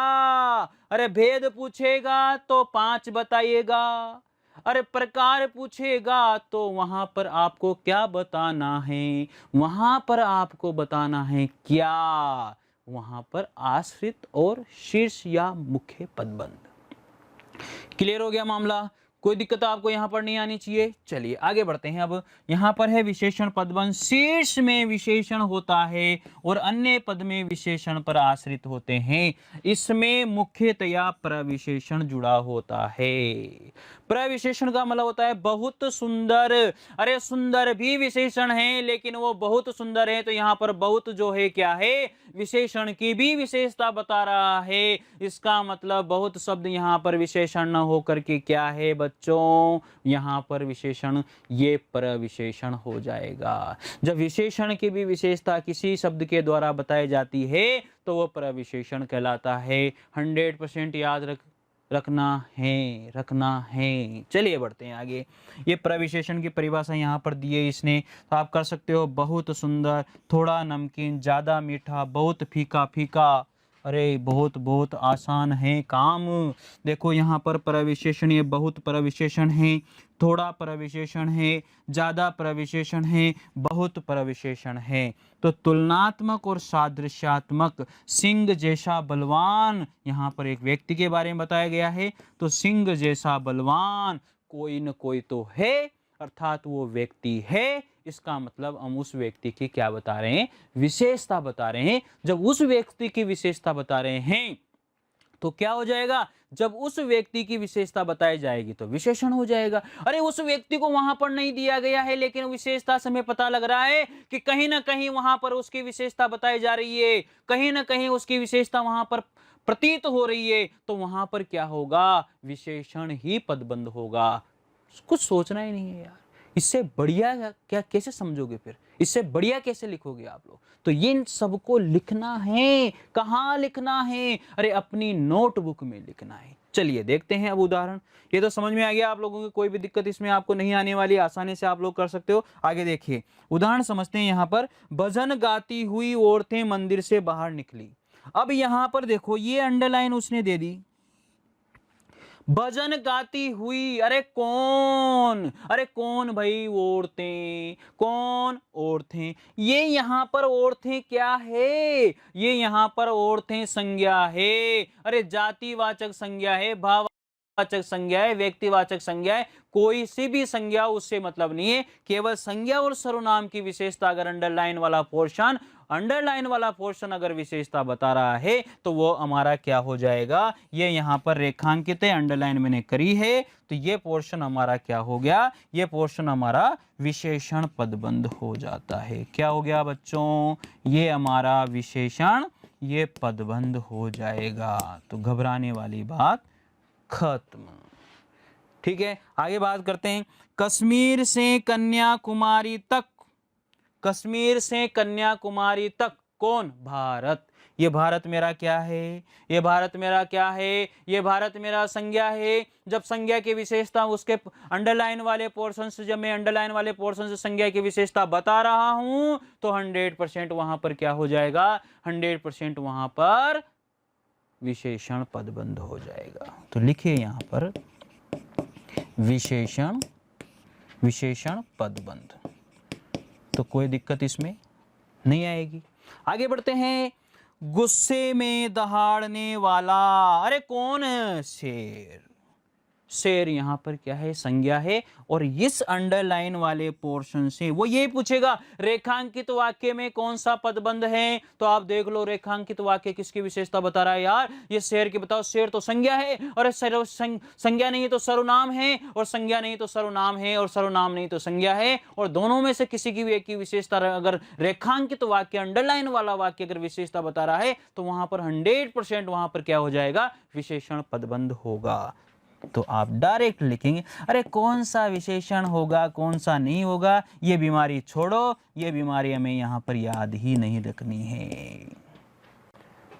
अरे भेद पूछेगा तो 5 बताइएगा, अरे प्रकार पूछेगा तो वहां पर आपको क्या बताना है, वहां पर आपको बताना है क्या, वहां पर आश्रित और शीर्ष या मुख्य पदबंध। क्लियर हो गया मामला, कोई दिक्कत आपको यहां पर नहीं आनी चाहिए। चलिए आगे बढ़ते हैं। अब यहां पर है विशेषण पदबंध, शीर्ष में विशेषण होता है और अन्य पद में विशेषण पर आश्रित होते हैं। इसमें मुख्यतया प्रविशेषण जुड़ा होता है। प्रविशेषण का मतलब होता है बहुत सुंदर। अरे सुंदर भी विशेषण है लेकिन वो बहुत सुंदर है, तो यहाँ पर बहुत जो है क्या है, विशेषण की भी विशेषता बता रहा है। इसका मतलब बहुत शब्द यहाँ पर विशेषण न होकर के क्या है बच्चों, यहाँ पर विशेषण, ये प्रविशेषण हो जाएगा। जब विशेषण की भी विशेषता किसी शब्द के द्वारा बताई जाती है तो वो प्रविशेषण कहलाता है। 100% याद रखना है। चलिए बढ़ते हैं आगे। ये प्रविशेषण की परिभाषा यहाँ पर दी है इसने, तो आप कर सकते हो बहुत सुंदर, थोड़ा नमकीन, ज़्यादा मीठा, बहुत फीका फीका। अरे बहुत आसान है काम। देखो यहाँ पर प्रविशेषण, ये बहुत प्रविशेषण है, थोड़ा प्रविशेषण है, ज़्यादा प्रविशेषण है, बहुत प्रविशेषण है। तो तुलनात्मक और सादृश्यात्मक, सिंह जैसा बलवान, यहाँ पर एक व्यक्ति के बारे में बताया गया है। तो सिंह जैसा बलवान कोई न कोई तो है, अर्थात वो व्यक्ति है, इसका मतलब हम उस व्यक्ति की क्या बता रहे हैं, विशेषता बता रहे हैं। जब उस व्यक्ति की विशेषता बता रहे हैं तो क्या हो जाएगा, जब उस व्यक्ति की विशेषता बताई जाएगी तो विशेषण हो जाएगा। अरे उस व्यक्ति को वहां पर नहीं दिया गया है, लेकिन विशेषता से हमें पता लग रहा है कि कहीं ना कहीं वहां पर उसकी विशेषता बताई जा रही है, कहीं ना कहीं उसकी विशेषता वहां पर प्रतीत हो रही है, तो वहां पर क्या होगा, विशेषण ही पदबंध होगा। कुछ सोचना ही नहीं है यार, इससे बढ़िया क्या कैसे समझोगे, फिर इससे बढ़िया कैसे लिखोगे आप लोग। तो ये इन सबको लिखना है, कहाँ लिखना है, अरे अपनी नोटबुक में लिखना है। चलिए देखते हैं अब उदाहरण। ये तो समझ में आ गया आप लोगों की, कोई भी दिक्कत इसमें आपको नहीं आने वाली, आसानी से आप लोग कर सकते हो। आगे देखिए उदाहरण समझते हैं। यहाँ पर भजन गाती हुई औरतें मंदिर से बाहर निकली। अब यहाँ पर देखो ये अंडरलाइन उसने दे दी, भजन गाती हुई। अरे कौन भाई, औरतें। कौन, औरतें। ये यहां पर औरतें क्या है, ये यहां पर औरतें संज्ञा है। अरे जातिवाचक संज्ञा है, भाववाचक संज्ञा है, व्यक्तिवाचक संज्ञा है, कोई सी भी संज्ञा उससे मतलब नहीं है। केवल संज्ञा और सर्वनाम की विशेषता अगर अंडरलाइन वाला पोर्शन अगर विशेषता बता रहा है तो वो हमारा क्या हो जाएगा, ये यहां पर रेखांकित है, अंडरलाइन मैंने करी है, तो ये पोर्शन हमारा क्या हो गया, ये पोर्शन हमारा विशेषण पदबंध हो जाता है। क्या हो गया बच्चों, ये हमारा विशेषण ये पदबंध हो जाएगा। तो घबराने वाली बात खत्म। ठीक है, आगे बात करते हैं। कश्मीर से कन्याकुमारी तक, कश्मीर से कन्याकुमारी तक कौन, भारत। ये भारत मेरा क्या है, ये भारत मेरा क्या है, ये भारत मेरा संज्ञा है। जब संज्ञा की विशेषता उसके अंडरलाइन वाले पोर्शन से, जब मैं अंडरलाइन वाले पोर्शन से संज्ञा की विशेषता बता रहा हूं तो 100% वहां पर क्या हो जाएगा, 100% वहां पर विशेषण पदबंध हो जाएगा। तो लिखिए यहां पर विशेषण पदबंध, तो कोई दिक्कत इसमें नहीं आएगी। आगे बढ़ते हैं। गुस्से में दहाड़ने वाला। अरे कौन, शेर। शेर यहां पर क्या है, संज्ञा है। और इस अंडरलाइन वाले पोर्शन से वो यही पूछेगा रेखांकित वाक्य में कौन सा पदबंध है। तो आप देख लो रेखांकित वाक्य किसकी विशेषता बता रहा है यार, ये शेर की बताओ। शेर तो संज्ञा है, और संज्ञा नहीं है तो सर्वनाम है, और संज्ञा नहीं तो सर्वनाम है, और सर्वनाम नहीं तो संज्ञा है। और दोनों में से किसी की भी एक की विशेषता अगर रेखांकित वाक्य, अंडरलाइन वाला वाक्य अगर विशेषता बता रहा है तो वहां पर 100% वहां पर क्या हो जाएगा, विशेषण पदबंध होगा। तो आप डायरेक्ट लिखेंगे। अरे कौन सा विशेषण होगा, कौन सा नहीं होगा, ये बीमारी छोड़ो, ये बीमारी हमें यहां पर याद ही नहीं रखनी है।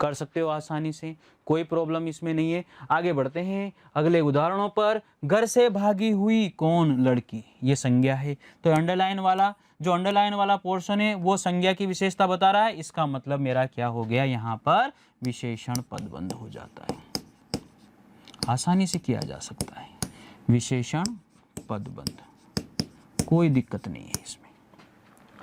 कर सकते हो आसानी से, कोई प्रॉब्लम इसमें नहीं है। आगे बढ़ते हैं अगले उदाहरणों पर। घर से भागी हुई कौन, लड़की। ये संज्ञा है, तो अंडरलाइन वाला पोर्शन है वो संज्ञा की विशेषता बता रहा है। इसका मतलब मेरा क्या हो गया, यहाँ पर विशेषण पदबंध हो जाता है। आसानी से किया जा सकता है, विशेषण पदबंध, कोई दिक्कत नहीं है इसमें।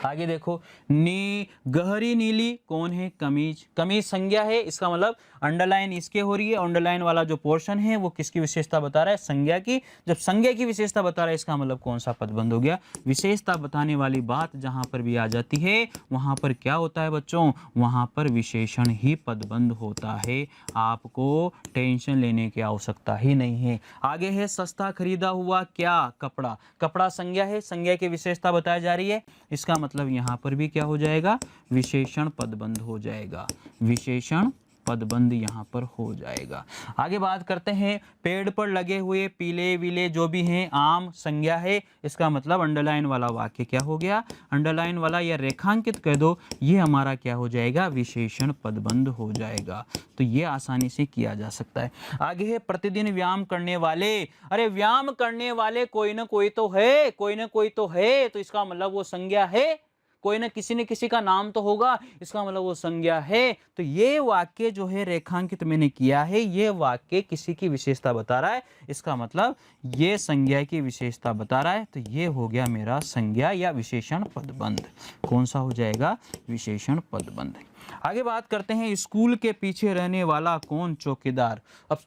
आगे देखो, गहरी नीली कौन है, कमीज। कमीज संज्ञा है, इसका मतलब अंडरलाइन इसके हो रही है। अंडरलाइन वाला जो पोर्शन है वो किसकी विशेषता बता रहा है, संज्ञा की। जब संज्ञा की विशेषता बता रहा है इसका मतलब कौन सा पदबंध हो गया, विशेषता बताने वाली बात जहां पर भी आ जाती है वहां पर क्या होता है बच्चों, वहां पर विशेषण ही पदबंध होता है। आपको टेंशन लेने की आवश्यकता ही नहीं है। आगे है सस्ता खरीदा हुआ क्या, कपड़ा। कपड़ा संज्ञा है, संज्ञा की विशेषता बताई जा रही है, इसका मतलब यहाँ पर भी क्या हो जाएगा, विशेषण पदबंध हो जाएगा, विशेषण पदबंध यहाँ पर हो जाएगा। आगे बात करते हैं। पेड़ पर लगे हुए पीले विले जो भी हैं, आम संज्ञा है, इसका मतलब अंडरलाइन वाला वाक्य क्या हो गया, अंडरलाइन वाला या रेखांकित कह दो, ये हमारा क्या हो जाएगा, विशेषण पदबंध हो जाएगा। तो ये आसानी से किया जा सकता है। आगे है प्रतिदिन व्यायाम करने वाले। अरे व्यायाम करने वाले कोई ना कोई तो है, कोई ना कोई तो है, तो इसका मतलब वो संज्ञा है, कोई ना किसी का नाम तो होगा, इसका मतलब वो संज्ञा है। तो ये वाक्य जो है रेखांकित मैंने किया है, ये वाक्य किसी की विशेषता बता रहा है, इसका मतलब ये संज्ञा की विशेषता बता रहा है। तो ये हो गया मेरा संज्ञा या विशेषण पदबंध। कौन सा हो जाएगा, विशेषण पदबंध। आगे बात करते हैं, स्कूल के पीछे रहने वाला कौन? चौकीदार। अब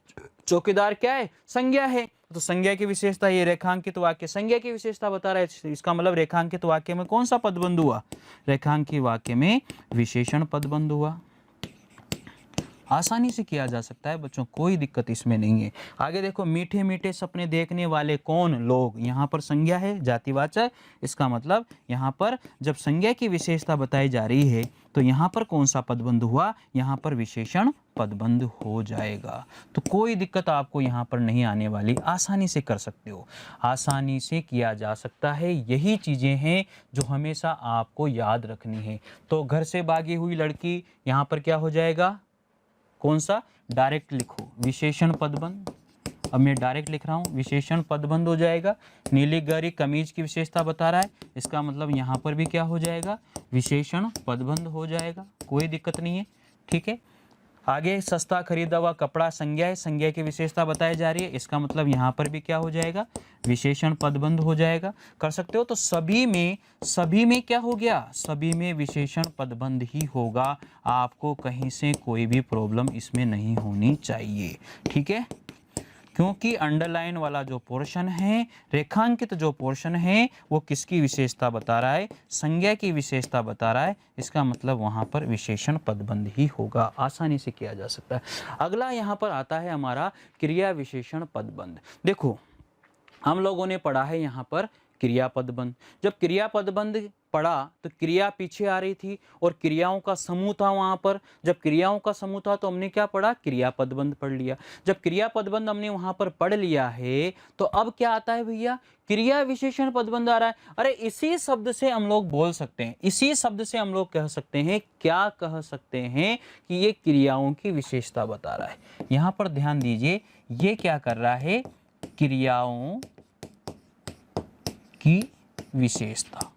चौकीदार क्या है? संज्ञा है, तो संज्ञा की विशेषता, ये रेखांकित वाक्य संज्ञा की विशेषता बता रहा है। इसका मतलब रेखांकित वाक्य में कौन सा पदबंध हुआ? रेखांकित वाक्य में विशेषण पदबंध हुआ। आसानी से किया जा सकता है बच्चों, कोई दिक्कत इसमें नहीं है। आगे देखो, मीठे मीठे सपने देखने वाले कौन? लोग। यहाँ पर संज्ञा है, जातिवाचक। इसका मतलब यहाँ पर जब संज्ञा की विशेषता बताई जा रही है तो यहाँ पर कौन सा पदबंध हुआ? यहाँ पर विशेषण पदबंध हो जाएगा। तो कोई दिक्कत आपको यहाँ पर नहीं आने वाली, आसानी से कर सकते हो, आसानी से किया जा सकता है। यही चीज़ें हैं जो हमेशा आपको याद रखनी है। तो घर से भागी हुई लड़की, यहाँ पर क्या हो जाएगा? कौन सा? डायरेक्ट लिखो, विशेषण पदबंध। अब मैं डायरेक्ट लिख रहा हूँ, विशेषण पदबंध हो जाएगा। नीली गहरी कमीज की विशेषता बता रहा है, इसका मतलब यहाँ पर भी क्या हो जाएगा? विशेषण पदबंध हो जाएगा, कोई दिक्कत नहीं है। ठीक है, आगे सस्ता खरीदा हुआ कपड़ा संज्ञा है, संज्ञा की विशेषता बताई जा रही है, इसका मतलब यहाँ पर भी क्या हो जाएगा? विशेषण पदबंध हो जाएगा। कर सकते हो। तो सभी में क्या हो गया? सभी में विशेषण पदबंध ही होगा। आपको कहीं से कोई भी प्रॉब्लम इसमें नहीं होनी चाहिए। ठीक है, क्योंकि अंडरलाइन वाला जो पोर्शन है, रेखांकित जो पोर्शन है, वो किसकी विशेषता बता रहा है? संज्ञा की विशेषता बता रहा है। इसका मतलब वहां पर विशेषण पदबंध ही होगा, आसानी से किया जा सकता है। अगला यहाँ पर आता है हमारा क्रिया विशेषण पदबंध। देखो, हम लोगों ने पढ़ा है यहाँ पर क्रिया पदबंध। जब क्रिया पदबंध पढ़ा तो क्रिया पीछे आ रही थी और क्रियाओं का समूह था वहां पर। जब क्रियाओं का समूह था तो हमने क्या पढ़ा? क्रिया पदबंध पढ़ लिया। जब क्रिया पदबंध हमने वहां पर पढ़ लिया है तो अब क्या आता है भैया? क्रिया विशेषण पदबंध आ रहा है। अरे इसी शब्द से हम लोग बोल सकते हैं, इसी शब्द से हम लोग कह सकते हैं, क्या कह सकते हैं कि ये क्रियाओं की विशेषता बता रहा है। यहां पर ध्यान दीजिए, ये क्या कर रहा है? क्रियाओं की विशेषता।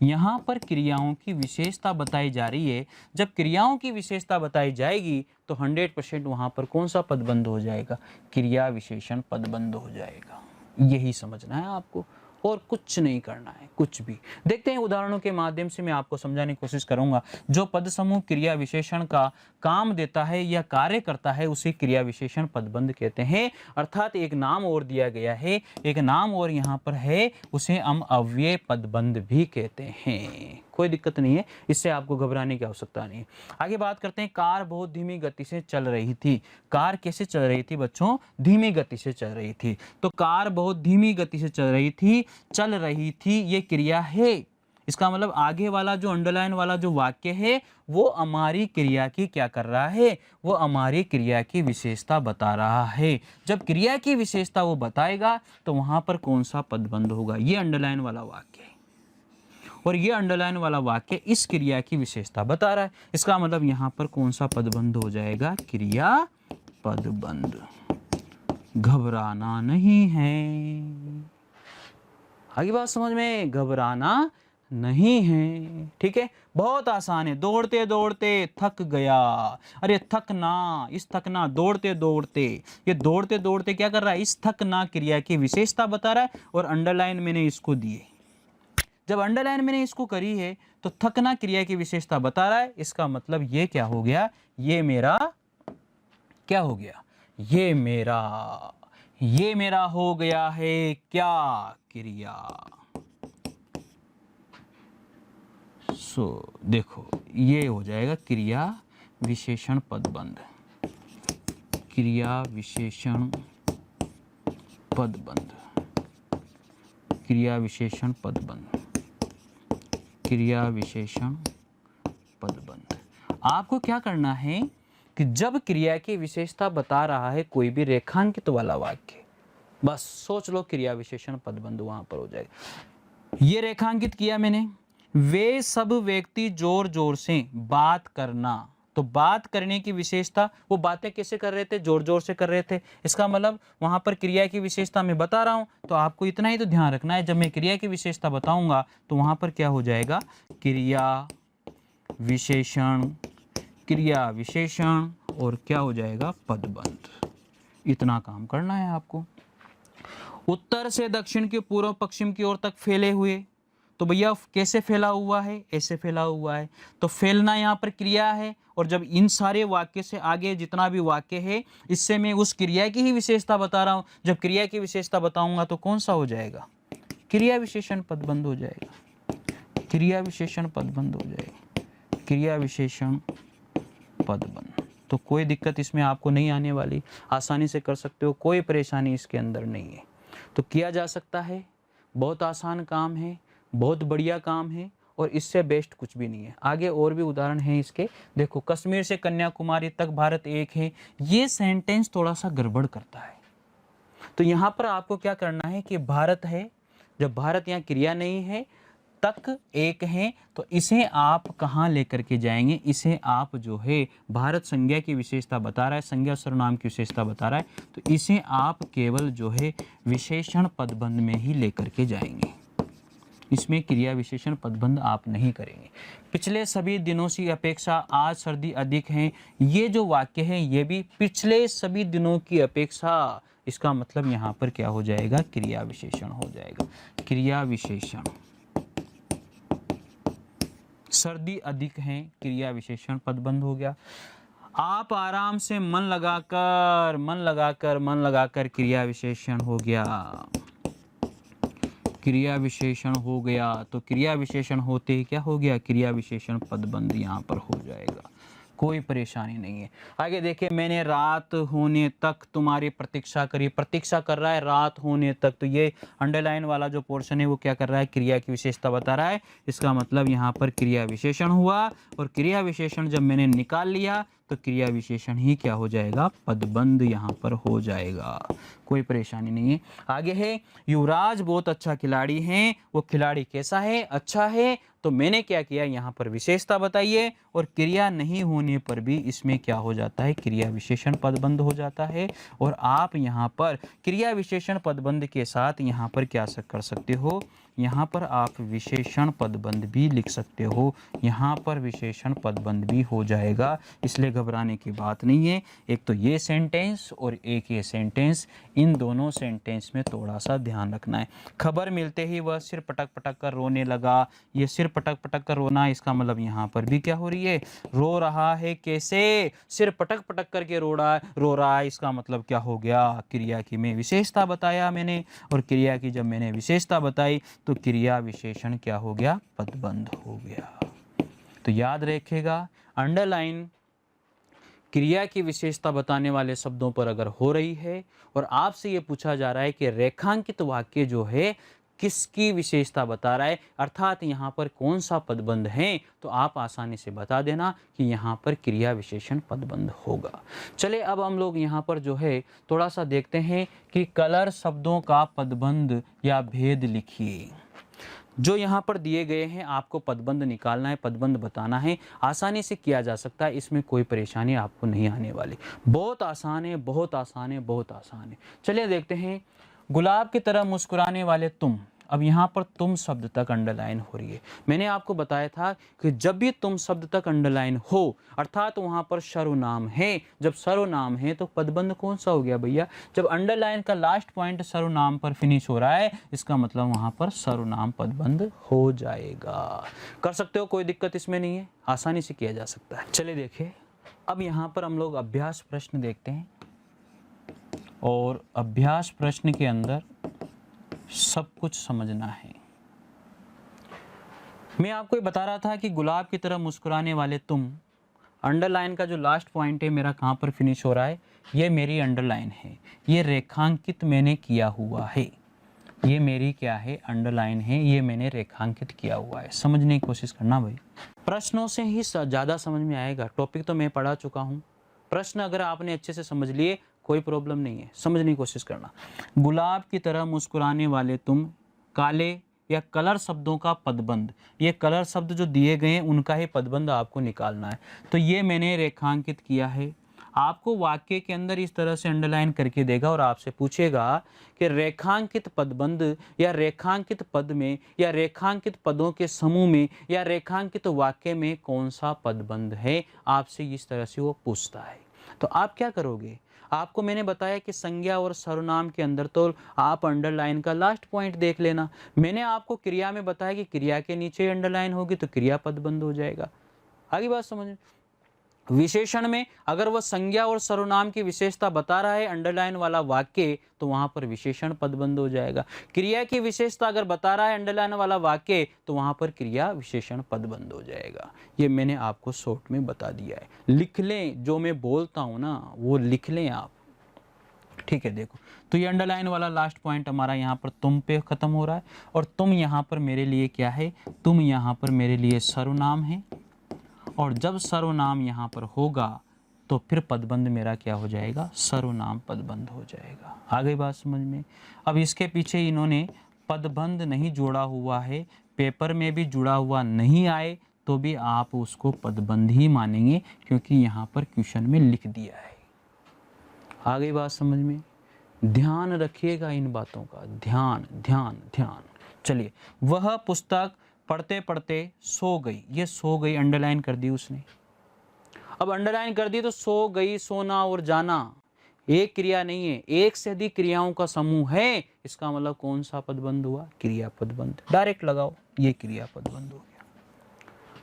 यहाँ पर क्रियाओं की विशेषता बताई जा रही है। जब क्रियाओं की विशेषता बताई जाएगी तो 100% वहाँ पर कौन सा पदबंध हो जाएगा? क्रिया विशेषण पदबंध हो जाएगा। यही समझना है आपको, और कुछ नहीं करना है, कुछ भी। देखते हैं उदाहरणों के माध्यम से मैं आपको समझाने की कोशिश करूंगा। जो पद समूह क्रिया विशेषण का काम देता है या कार्य करता है उसे क्रिया विशेषण पदबंध कहते हैं। अर्थात एक नाम और दिया गया है, एक नाम और यहाँ पर है, उसे हम अव्यय पदबंध भी कहते हैं। कोई दिक्कत नहीं है, इससे आपको घबराने की आवश्यकता नहीं है। आगे बात करते हैं, कार बहुत धीमी गति से चल रही थी। कार कैसे चल रही थी बच्चों? धीमी गति से चल रही थी। तो कार बहुत धीमी गति से चल रही थी, ये क्रिया है। इसका मतलब आगे वाला जो अंडरलाइन वाला जो वाक्य है वो हमारी क्रिया की क्या कर रहा है? वो हमारी क्रिया की विशेषता बता रहा है। जब क्रिया की विशेषता वो बताएगा तो वहां पर कौन सा पदबंध होगा? ये अंडरलाइन वाला वाक्य है और ये अंडरलाइन वाला वाक्य इस क्रिया की विशेषता बता रहा है। इसका मतलब यहाँ पर कौन सा पदबंध हो जाएगा? क्रिया पदबंध। घबराना नहीं है। आगे बात समझ में? घबराना नहीं है। ठीक है, बहुत आसान है। दौड़ते दौड़ते थक गया। अरे थकना, इस थकना, दौड़ते दौड़ते, ये दौड़ते दौड़ते क्या कर रहा है? इस थकना क्रिया की विशेषता बता रहा है और अंडरलाइन मैंने इसको दिए। जब अंडरलाइन मैंने इसको करी है तो थकना क्रिया की विशेषता बता रहा है। इसका मतलब ये क्या हो गया? ये मेरा क्या हो गया? ये मेरा हो गया है क्या? क्रिया। देखो ये हो जाएगा क्रिया विशेषण पदबंध। क्रिया विशेषण पदबंध, क्रिया विशेषण पदबंध, क्रिया विशेषण पदबंध। आपको क्या करना है कि जब क्रिया की विशेषता बता रहा है कोई भी रेखांकित वाला वाक्य, बस सोच लो क्रिया विशेषण पदबंध वहां पर हो जाएगा। ये रेखांकित किया मैंने, वे सब व्यक्ति जोर जोर से बात करना। तो बात करने की विशेषता, वो बातें कैसे कर रहे थे? जोर जोर से कर रहे थे। इसका मतलब वहां पर क्रिया की विशेषता मैं बता रहा हूं, तो आपको इतना ही तो ध्यान रखना है, जब मैं क्रिया की विशेषता बताऊंगा तो वहां पर क्या हो जाएगा? क्रिया विशेषण, क्रिया विशेषण और क्या हो जाएगा? पदबंध। इतना काम करना है आपको। उत्तर से दक्षिण के पूर्व पश्चिम की ओर तक फैले हुए, तो भैया कैसे फैला हुआ है, ऐसे फैला हुआ है। तो फैलना यहाँ पर क्रिया है, और जब इन सारे वाक्य से आगे जितना भी वाक्य है, इससे मैं उस क्रिया की ही विशेषता बता रहा हूँ। जब क्रिया की विशेषता बताऊंगा तो कौन सा हो जाएगा, क्रिया विशेषण पदबंध हो जाएगा, क्रिया विशेषण पदबंध हो जाएगा, क्रिया विशेषण पदबंध। तो कोई दिक्कत इसमें आपको नहीं आने वाली, आसानी से कर सकते हो, कोई परेशानी इसके अंदर नहीं है। तो किया जा सकता है, बहुत आसान काम है, बहुत बढ़िया काम है, और इससे बेस्ट कुछ भी नहीं है। आगे और भी उदाहरण हैं इसके, देखो कश्मीर से कन्याकुमारी तक भारत एक है, ये सेंटेंस थोड़ा सा गड़बड़ करता है। तो यहाँ पर आपको क्या करना है कि भारत है, जब भारत यहाँ क्रिया नहीं है, तक एक है, तो इसे आप कहाँ लेकर के जाएंगे, इसे आप जो है भारत संज्ञा की विशेषता बता रहा है, संज्ञा सर्वनाम की विशेषता बता रहा है, तो इसे आप केवल जो है विशेषण पदबंध में ही लेकर के जाएंगे। इसमें क्रिया विशेषण पदबंध आप नहीं करेंगे। पिछले सभी दिनों की अपेक्षा आज सर्दी अधिक है, ये जो वाक्य है ये भी पिछले सभी दिनों की अपेक्षा, इसका मतलब यहाँ पर क्या हो जाएगा, क्रिया विशेषण हो जाएगा, क्रिया विशेषण। सर्दी अधिक है, क्रिया विशेषण पदबंध हो गया। आप आराम से मन लगाकर क्रिया विशेषण हो गया, क्रिया विशेषण हो गया। तो क्रिया विशेषण होते ही क्या हो गया, क्रिया विशेषण पदबंध यहाँ पर हो जाएगा, कोई परेशानी नहीं है। आगे देखिए, मैंने रात होने तक तुम्हारी प्रतीक्षा करी, प्रतीक्षा कर रहा है रात होने तक, तो ये अंडरलाइन वाला जो पोर्शन है वो क्या कर रहा है, क्रिया की विशेषता बता रहा है। इसका मतलब यहाँ पर क्रिया विशेषण हुआ, और क्रिया विशेषण जब मैंने निकाल लिया तो क्रिया विशेषण ही क्या हो जाएगा, पदबंध यहाँ पर हो जाएगा, कोई परेशानी नहीं है। आगे है, युवराज बहुत अच्छा खिलाड़ी है, वो खिलाड़ी कैसा है, अच्छा है। तो मैंने क्या किया, यहाँ पर विशेषता बताइए, और क्रिया नहीं होने पर भी इसमें क्या हो जाता है, क्रिया विशेषण पदबंध हो जाता है। और आप यहाँ पर क्रिया विशेषण पदबंध के साथ यहाँ पर क्या कर सकते हो, यहाँ पर आप विशेषण पदबंध भी लिख सकते हो, यहाँ पर विशेषण पदबंध भी हो जाएगा, इसलिए घबराने की बात नहीं है। एक तो ये सेंटेंस और एक ये सेंटेंस, इन दोनों सेंटेंस में थोड़ा सा ध्यान रखना है। खबर मिलते ही वह सिर पटक पटक कर रोने लगा, ये सिर पटक पटक कर रोना, इसका मतलब यहाँ पर भी क्या हो रही है, रो रहा है। कैसे, सिर पटक पटक करके रो रहा है, इसका मतलब क्या हो गया, क्रिया की मैं विशेषता बताया मैंने, और क्रिया की जब मैंने विशेषता बताई तो क्रिया विशेषण क्या हो गया, पदबंध हो गया। तो याद रखिएगा, अंडरलाइन क्रिया की विशेषता बताने वाले शब्दों पर अगर हो रही है और आपसे ये पूछा जा रहा है कि रेखांकित वाक्य जो है किसकी विशेषता बता रहा है, अर्थात यहाँ पर कौन सा पदबंध है, तो आप आसानी से बता देना कि यहाँ पर क्रिया विशेषण पदबंध होगा। चले अब हम लोग यहाँ पर जो है थोड़ा सा देखते हैं कि कलर शब्दों का पदबंध या भेद लिखिए। जो यहाँ पर दिए गए हैं, आपको पदबंध निकालना है, पदबंध बताना है, आसानी से किया जा सकता है, इसमें कोई परेशानी आपको नहीं आने वाली, बहुत आसान है, बहुत आसान है, बहुत आसान है। चलिए देखते हैं, गुलाब की तरह मुस्कुराने वाले तुम, अब यहाँ पर तुम शब्द तक अंडरलाइन हो रही है। मैंने आपको बताया था कि जब भी तुम शब्द तक अंडरलाइन हो, अर्थात वहाँ पर सर्वनाम है, जब सर्वनाम है तो पदबंध कौन सा हो गया भैया, जब अंडरलाइन का लास्ट पॉइंट सर्वनाम पर फिनिश हो रहा है, इसका मतलब वहाँ पर सर्वनाम पदबंध हो जाएगा। कर सकते हो, कोई दिक्कत इसमें नहीं है, आसानी से किया जा सकता है। चलिए देखिए, अब यहाँ पर हम लोग अभ्यास प्रश्न देखते हैं, और अभ्यास प्रश्न के अंदर सब कुछ समझना है। मैं आपको ये बता रहा था कि गुलाब की तरह मुस्कुराने वाले तुम, अंडरलाइन का जो लास्ट पॉइंट है मेरा कहाँ पर फिनिश हो रहा है, ये मेरी अंडरलाइन है, ये रेखांकित मैंने किया हुआ है, ये मेरी क्या है, अंडरलाइन है, ये मैंने रेखांकित किया हुआ है। समझने की कोशिश करना भाई, प्रश्नों से ही ज़्यादा समझ में आएगा। टॉपिक तो मैं पढ़ा चुका हूँ, प्रश्न अगर आपने अच्छे से समझ लिए कोई प्रॉब्लम नहीं है, समझने की कोशिश करना। गुलाब की तरह मुस्कुराने वाले तुम, काले या कलर शब्दों का पदबंध, ये कलर शब्द जो दिए गए हैं उनका ही पदबंध आपको निकालना है। तो ये मैंने रेखांकित किया है, आपको वाक्य के अंदर इस तरह से अंडरलाइन करके देगा और आपसे पूछेगा कि रेखांकित पदबंध या रेखांकित पद में या रेखांकित पदों के समूह में या रेखांकित वाक्य में कौन सा पदबंध है, आपसे इस तरह से वो पूछता है। तो आप क्या करोगे, आपको मैंने बताया कि संज्ञा और सर्वनाम के अंदर तो आप अंडरलाइन का लास्ट पॉइंट देख लेना। मैंने आपको क्रिया में बताया कि क्रिया के नीचे अंडरलाइन होगी तो क्रिया पदबंध हो जाएगा। आगे बात समझ में। विशेषण में अगर वह संज्ञा और सर्वनाम की विशेषता बता रहा है अंडरलाइन वाला वाक्य, तो वहां पर विशेषण पदबंध हो जाएगा। क्रिया की विशेषता अगर बता रहा है अंडरलाइन वाला वाक्य, तो वहां पर क्रिया विशेषण पदबंध हो जाएगा। ये मैंने आपको शॉर्ट में बता दिया है। लिख लें, जो मैं बोलता हूं ना वो लिख लें आप, ठीक है। देखो, तो ये अंडरलाइन वाला लास्ट पॉइंट हमारा यहाँ पर तुम पे खत्म हो रहा है, और तुम यहाँ पर मेरे लिए क्या है, तुम यहाँ पर मेरे लिए सर्वनाम है, और जब सर्वनाम यहाँ पर होगा तो फिर पदबंध मेरा क्या हो जाएगा, सर्वनाम पदबंध हो जाएगा। आ गई बात समझ में। अब इसके पीछे इन्होंने पदबंध नहीं जोड़ा हुआ है, पेपर में भी जुड़ा हुआ नहीं आए तो भी आप उसको पदबंध ही मानेंगे, क्योंकि यहाँ पर क्वेश्चन में लिख दिया है। आ गई बात समझ में। ध्यान रखिएगा इन बातों का, ध्यान ध्यान ध्यान। चलिए, वह पुस्तक पढ़ते पढ़ते सो गई। ये सो गई अंडरलाइन कर दी उसने। अब अंडरलाइन कर दी तो सो गई, सोना और जाना एक क्रिया नहीं है, एक से अधिक क्रियाओं का समूह है। इसका मतलब कौन सा पदबंध हुआ, क्रिया पदबंध। डायरेक्ट लगाओ, ये क्रिया पदबंध हो गया।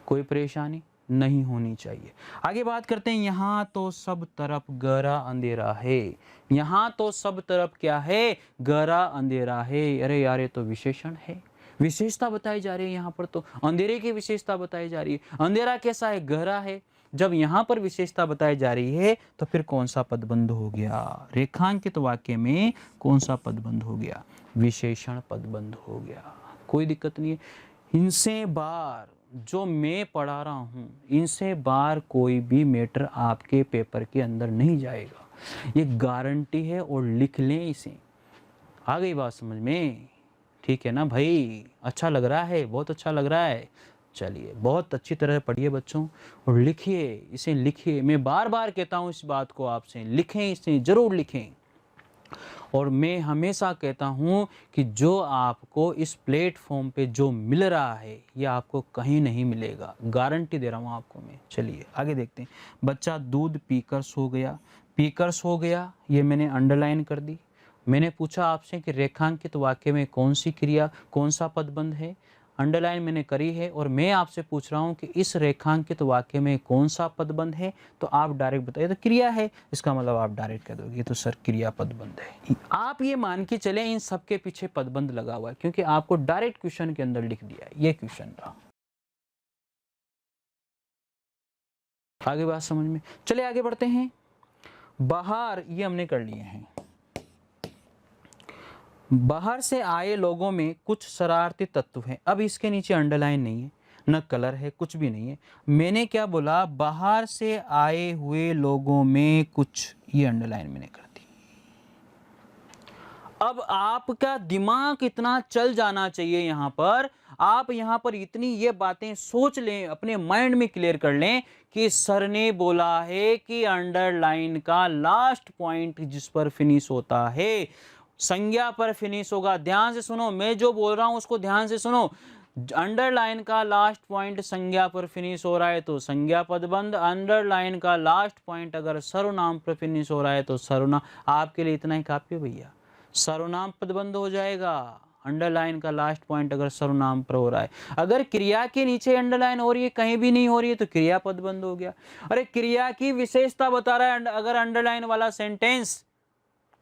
कोई परेशानी नहीं होनी चाहिए। आगे बात करते हैं। यहाँ तो सब तरफ गहरा अंधेरा है। यहाँ तो सब तरफ क्या है, गहरा अंधेरा है। अरे यार, ये तो विशेषण है, विशेषता बताई जा रही है। यहाँ पर तो अंधेरे की विशेषता बताई जा रही है। अंधेरा कैसा है, गहरा है। जब यहाँ पर विशेषता बताई जा रही है तो फिर कौन सा पदबंध हो गया, रेखांकित वाक्य में कौन सा पदबंध हो गया, विशेषण पदबंध हो गया। कोई दिक्कत नहीं है। इनसे बार जो मैं पढ़ा रहा हूँ, इनसे बार कोई भी मैटर आपके पेपर के अंदर नहीं जाएगा, ये गारंटी है। और लिख लें इसे। आ गई बात समझ में, ठीक है ना भाई। अच्छा लग रहा है, बहुत अच्छा लग रहा है। चलिए, बहुत अच्छी तरह पढ़िए बच्चों, और लिखिए, इसे लिखिए। मैं बार बार कहता हूँ इस बात को आपसे, लिखें, इसे जरूर लिखें। और मैं हमेशा कहता हूँ कि जो आपको इस प्लेटफॉर्म पे जो मिल रहा है, ये आपको कहीं नहीं मिलेगा, गारंटी दे रहा हूँ आपको मैं। चलिए आगे देखते हैं। बच्चा दूध पीकर सो गया। पीकर सो गया, ये मैंने अंडरलाइन कर दी। मैंने पूछा आपसे कि रेखांकित वाक्य में कौन सी क्रिया, कौन सा पदबंध है, अंडरलाइन मैंने करी है। और मैं आपसे पूछ रहा हूँ कि इस रेखांकित वाक्य में कौन सा पदबंध है, तो आप डायरेक्ट बताइए। तो क्रिया है, इसका मतलब आप डायरेक्ट कह दोगे तो सर क्रिया पदबंध है। आप ये मान के चले इन सबके पीछे पदबंध लगा हुआ है, क्योंकि आपको डायरेक्ट क्वेश्चन के अंदर लिख दिया है। ये क्वेश्चन था। आगे बात समझ में। चले आगे बढ़ते हैं। बाहर, ये हमने कर लिए हैं। बाहर से आए लोगों में कुछ शरारती तत्व हैं। अब इसके नीचे अंडरलाइन नहीं है, न कलर है, कुछ भी नहीं है। मैंने क्या बोला, बाहर से आए हुए लोगों में कुछ, ये अंडरलाइन मैंने कर दी। अब आपका दिमाग इतना चल जाना चाहिए यहाँ पर, आप यहाँ पर इतनी ये बातें सोच लें, अपने माइंड में क्लियर कर लें कि सर ने बोला है कि अंडरलाइन का लास्ट पॉइंट जिस पर फिनिश होता है, संज्ञा पर फिनिश होगा। ध्यान से सुनो, मैं जो बोल रहा हूं उसको ध्यान से सुनो। अंडरलाइन का लास्ट पॉइंट संज्ञा पर फिनिश हो रहा है तो संज्ञा पदबंध। अंडरलाइन का लास्ट पॉइंट अगर सर्वनाम पर फिनिश हो रहा है तो सर्वनाम। आपके लिए इतना ही काफी है भैया, सर्वनाम पदबंध हो जाएगा। अंडरलाइन का लास्ट पॉइंट अगर सर्वनाम पर हो रहा है, अगर क्रिया के नीचे अंडरलाइन हो रही है, कहीं भी नहीं हो रही है, तो क्रिया पदबंध हो गया। अरे क्रिया की विशेषता बता रहा है अगर अंडरलाइन वाला सेंटेंस,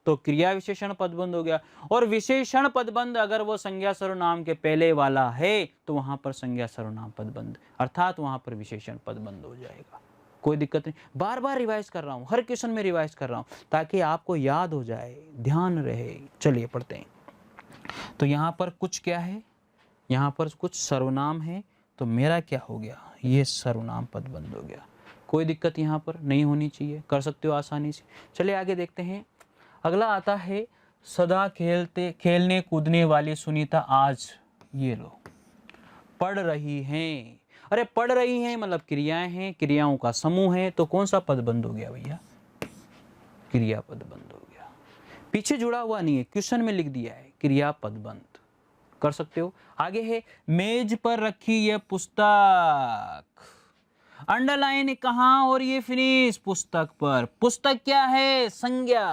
तो क्रिया विशेषण पदबंध हो गया। और विशेषण पदबंध अगर वो संज्ञा सर्वनाम के पहले वाला है तो वहां पर संज्ञा सर्वनाम पदबंध, अर्थात वहां पर विशेषण पदबंध हो जाएगा। कोई दिक्कत नहीं। बार बार रिवाइज कर रहा हूं, हर क्वेश्चन में रिवाइज कर रहा हूं ताकि आपको याद हो जाए, ध्यान रहे। चलिए पढ़ते हैं। तो यहां पर कुछ क्या है, यहां पर कुछ सर्वनाम है, तो मेरा क्या हो गया, ये सर्वनाम पदबंध हो गया। कोई दिक्कत यहां पर नहीं होनी चाहिए, कर सकते हो आसानी से। चलिए आगे देखते हैं। अगला आता है, सदा खेलने कूदने वाली सुनीता आज, ये लो, पढ़ रही हैं। अरे पढ़ रही हैं मतलब क्रियाएं हैं, क्रियाओं का समूह है, तो कौन सा पदबंध हो गया भैया, क्रिया पदबंध हो गया। पीछे जुड़ा हुआ नहीं है, क्वेश्चन में लिख दिया है क्रिया पदबंध, कर सकते हो। आगे है, मेज पर रखी यह पुस्तक। अंडरलाइन कहाँ और ये फिनिश पुस्तक पर। पुस्तक क्या है? संज्ञा।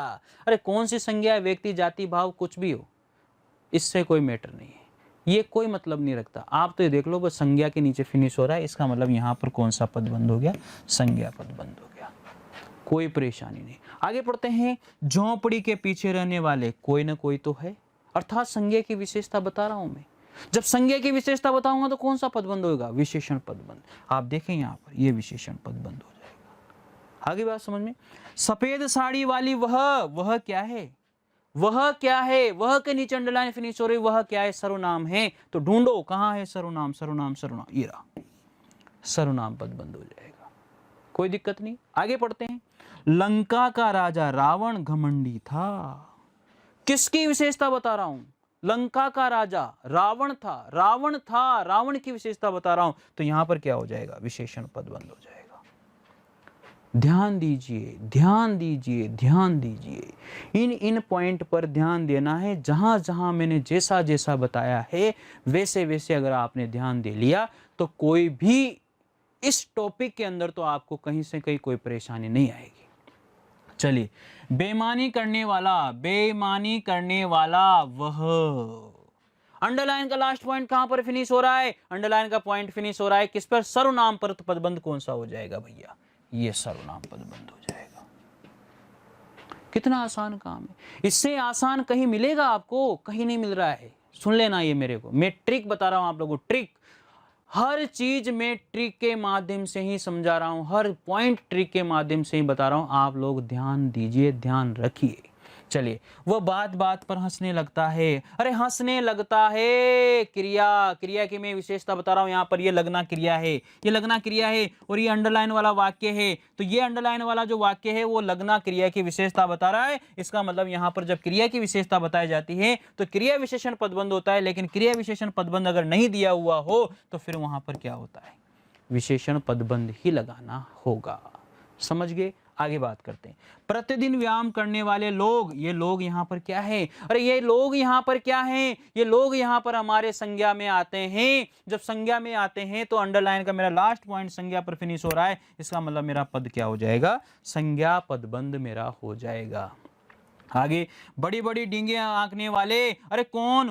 अरे कौन सी संज्ञा है? व्यक्ति, जाति, भाव, कुछ भी हो, इससे कोई मैटर नहीं है, ये कोई मतलब नहीं रखता। आप तो ये देख लो बस संज्ञा के नीचे फिनिश हो रहा है, इसका मतलब यहाँ पर कौन सा पद बंद हो गया? संज्ञा पद बंद हो गया, कोई परेशानी नहीं। आगे पढ़ते हैं। झोंपड़ी के पीछे रहने वाले कोई ना कोई तो है, अर्थात संज्ञा की विशेषता बता रहा हूं मैं। जब संज्ञा की विशेषता बताऊंगा तो कौन सा पद बंद होगा? विशेषण पद बंद। आप देखें यहाँ पर ये विशेषण पद बंद हो जाएगा। आगे बात समझ में। सफेद साड़ी वाली वह क्या है? वह क्या है? वह के नीचे अंडरलाइन फिनिश हो रही, वह क्या है? सर्वनाम है। तो ढूंढो कहां है सर्वनाम? सर्वनाम सर्वनाम, ये रहा, सर्वनाम पद बंद हो जाएगा, कोई दिक्कत नहीं। आगे पढ़ते हैं। लंका का राजा रावण घमंडी था। किसकी विशेषता बता रहा हूं? लंका का राजा रावण था, रावण था, रावण की विशेषता बता रहा हूं, तो यहां पर क्या हो जाएगा? विशेषण पद बंद हो जाएगा। ध्यान दीजिए, ध्यान दीजिए, ध्यान दीजिए, इन पॉइंट पर ध्यान देना है। जहां जहां मैंने जैसा जैसा बताया है वैसे वैसे अगर आपने ध्यान दे लिया तो कोई भी इस टॉपिक के अंदर तो आपको कहीं से कहीं कोई परेशानी नहीं आएगी। चलिए, बेईमानी करने वाला वह। अंडरलाइन का लास्ट पॉइंट कहां पर फिनिश हो रहा है? अंडरलाइन का पॉइंट फिनिश हो रहा है किस पर? सर्वनाम पर। तो पदबंध कौन सा हो जाएगा भैया? ये सर्वनाम पदबंध हो जाएगा। कितना आसान काम है, इससे आसान कहीं मिलेगा आपको? कहीं नहीं मिल रहा है। सुन लेना ये मेरे को, मैं ट्रिक बता रहा हूं आप लोगों को, ट्रिक। हर चीज में ट्रिक के माध्यम से ही समझा रहा हूं, हर पॉइंट ट्रिक के माध्यम से ही बता रहा हूं। आप लोग ध्यान दीजिए, ध्यान रखिए। चलिए, वह बात बात पर हंसने लगता है। अरे हंसने लगता है, क्रिया, क्रिया की मैं विशेषता बता रहा हूं। यहां पर ये लगना क्रिया है, ये लगना क्रिया है, और ये अंडरलाइन वाला वाक्य है। तो ये अंडरलाइन वाला जो वाक्य है वो लगना क्रिया की विशेषता बता रहा है। इसका मतलब यहां पर जब क्रिया की विशेषता बताई जाती है तो क्रिया विशेषण पदबंध होता है, लेकिन क्रिया विशेषण पदबंध अगर नहीं दिया हुआ हो तो फिर वहां पर क्या होता है? विशेषण पदबंध ही लगाना होगा। समझ गए? आगे बात करते हैं। प्रतिदिन व्यायाम करने वाले लोग, ये लोग यहां पर क्या है? अरे ये लोग यहां पर क्या हैं? ये लोग यहां पर हमारे संज्ञा में आते हैं। जब संज्ञा में आते हैं तो अंडरलाइन का मेरा लास्ट पॉइंट संज्ञा पर फिनिश हो रहा है, इसका मतलब मेरा पद क्या हो जाएगा? संज्ञा पदबंध मेरा हो जाएगा। आगे, बड़ी बड़ी डींगे आंकने वाले, अरे कौन?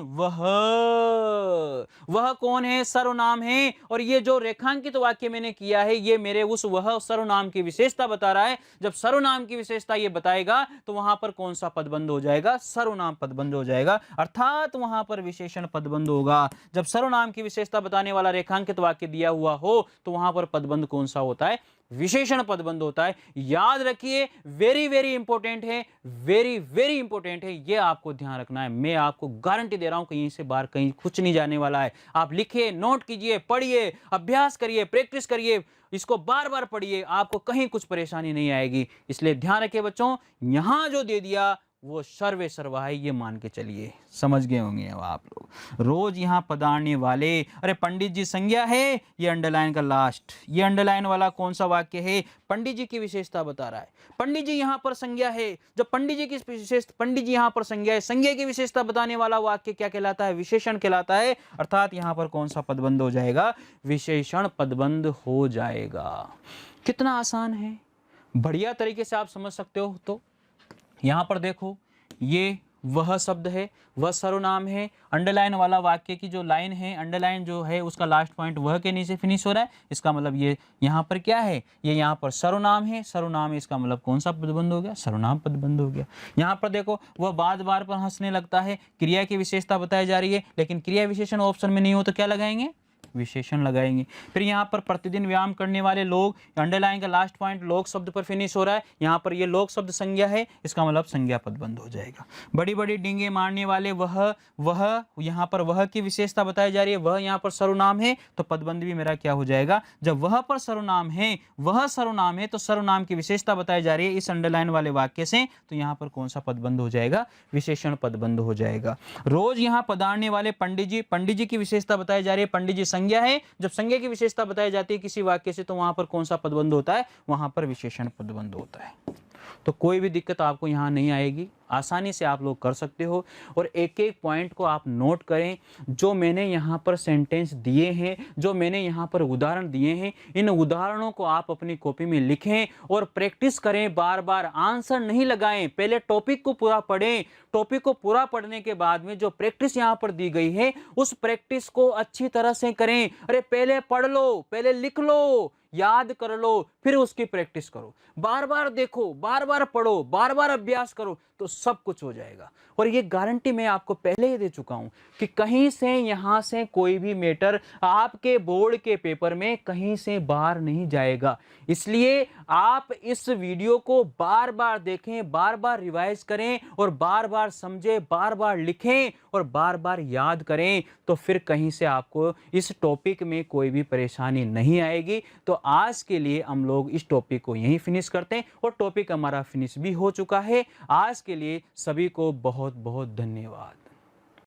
वह कौन है? सर्वनाम है। और ये जो रेखांकित वाक्य मैंने किया है ये मेरे उस वह सर्वनाम की विशेषता बता रहा है। जब सर्वनाम की विशेषता ये बताएगा तो वहां पर कौन सा पदबंध हो जाएगा? सर्वनाम पदबंध हो जाएगा, अर्थात वहां पर विशेषण पदबंध होगा। जब सर्वनाम की विशेषता बताने वाला रेखांकित वाक्य दिया हुआ हो तो वहां पर पदबंध कौन सा होता है? विशेषण पदबंध होता है। याद रखिए, वेरी वेरी इंपॉर्टेंट है, वेरी वेरी इंपॉर्टेंट है, ये आपको ध्यान रखना है। मैं आपको गारंटी दे रहा हूं कहीं से बाहर कहीं कुछ नहीं जाने वाला है। आप लिखिए, नोट कीजिए, पढ़िए, अभ्यास करिए, प्रैक्टिस करिए, इसको बार बार पढ़िए, आपको कहीं कुछ परेशानी नहीं आएगी। इसलिए ध्यान रखिए बच्चों, यहां जो दे दिया वो सर्वे सर्वा है, ये मान के चलिए। समझ गए होंगे अब आप लोग। रोज यहाँ पधारने वाले, अरे पंडित जी संज्ञा है, ये अंडरलाइन का लास्ट, ये अंडरलाइन वाला कौन सा वाक्य है? पंडित जी की विशेषता बता रहा है। पंडित जी यहाँ पर संज्ञा है। जब पंडित जी की विशेषता, पंडित जी यहाँ पर संज्ञा है, संज्ञा की विशेषता बताने वाला वाक्य क्या कहलाता है? विशेषण कहलाता है, अर्थात यहाँ पर कौन सा पदबंध हो जाएगा? विशेषण पदबंध हो जाएगा। कितना आसान है, बढ़िया तरीके से आप समझ सकते हो। तो यहां पर देखो, ये वह शब्द है, वह सर्वनाम है। अंडरलाइन वाला वाक्य की जो लाइन है, अंडरलाइन जो है उसका लास्ट पॉइंट वह के नीचे फिनिश हो रहा है। इसका मतलब ये यहां पर क्या है? ये यहां पर सर्वनाम है, सर्वनाम है, इसका मतलब कौन सा पदबंध हो गया? सर्वनाम पदबंध हो गया। यहां पर देखो, वह बार बार पर हंसने लगता है, क्रिया की विशेषता बताई जा रही है, लेकिन क्रिया विशेषण ऑप्शन में नहीं हो तो क्या लगाएंगे? विशेषण लगाएंगे। फिर यहाँ पर प्रतिदिन व्यायाम करने वाले लोग, अंडरलाइन का लास्ट पॉइंट लोग शब्द पर फिनिश हो रहा है। यहाँ पर ये लोग शब्द संज्ञा है, इसका मतलब संज्ञा पदबंध हो जाएगा। बड़ी बड़ी डींगे मारने वाले, वह यहाँ पर वह की विशेषता बताई जा रही है, वह यहाँ पर सर्वनाम है, तो पदबंध भी मेरा क्या हो जाएगा? जब वह पर सर्वनाम है, वह सर्वनाम है, तो सर्वनाम की विशेषता बताई जा रही है इस अंडरलाइन वाले वाक्य से, तो यहाँ पर कौन सा पदबंध हो जाएगा? विशेषण पदबंध हो जाएगा। रोज यहाँ पधारने वाले पंडित जी, पंडित जी की विशेषता बताई जा रही है, पंडित जी संज्ञा है। जब संज्ञा की विशेषता बताई जाती है किसी वाक्य से तो वहां पर कौन सा पदबंध होता है? वहां पर विशेषण पदबंध होता है। तो कोई भी दिक्कत आपको यहाँ नहीं आएगी, आसानी से आप लोग कर सकते हो। और एक एक पॉइंट को आप नोट करें। जो मैंने यहाँ पर सेंटेंस दिए हैं, जो मैंने यहाँ पर उदाहरण दिए हैं, इन उदाहरणों को आप अपनी कॉपी में लिखें और प्रैक्टिस करें। बार बार आंसर नहीं लगाएं, पहले टॉपिक को पूरा पढ़ें। टॉपिक को पूरा पढ़ने के बाद में जो प्रैक्टिस यहाँ पर दी गई है उस प्रैक्टिस को अच्छी तरह से करें। अरे पहले पढ़ लो, पहले लिख लो, याद कर लो, फिर उसकी प्रैक्टिस करो। बार बार देखो, बार बार पढ़ो, बार बार अभ्यास करो, तो सब कुछ हो जाएगा। और ये गारंटी मैं आपको पहले ही दे चुका हूं कि कहीं से यहां से कोई भी मैटर आपके बोर्ड के पेपर में कहीं से बाहर नहीं जाएगा। इसलिए आप इस वीडियो को बार बार देखें, बार बार रिवाइज करें और बार बार समझें, बार बार लिखें और बार बार याद करें, तो फिर कहीं से आपको इस टॉपिक में कोई भी परेशानी नहीं आएगी। तो आज के लिए हम लोग इस टॉपिक को यहीं फिनिश करते हैं और टॉपिक हमारा फिनिश भी हो चुका है। आज के लिए सभी को बहुत बहुत धन्यवाद।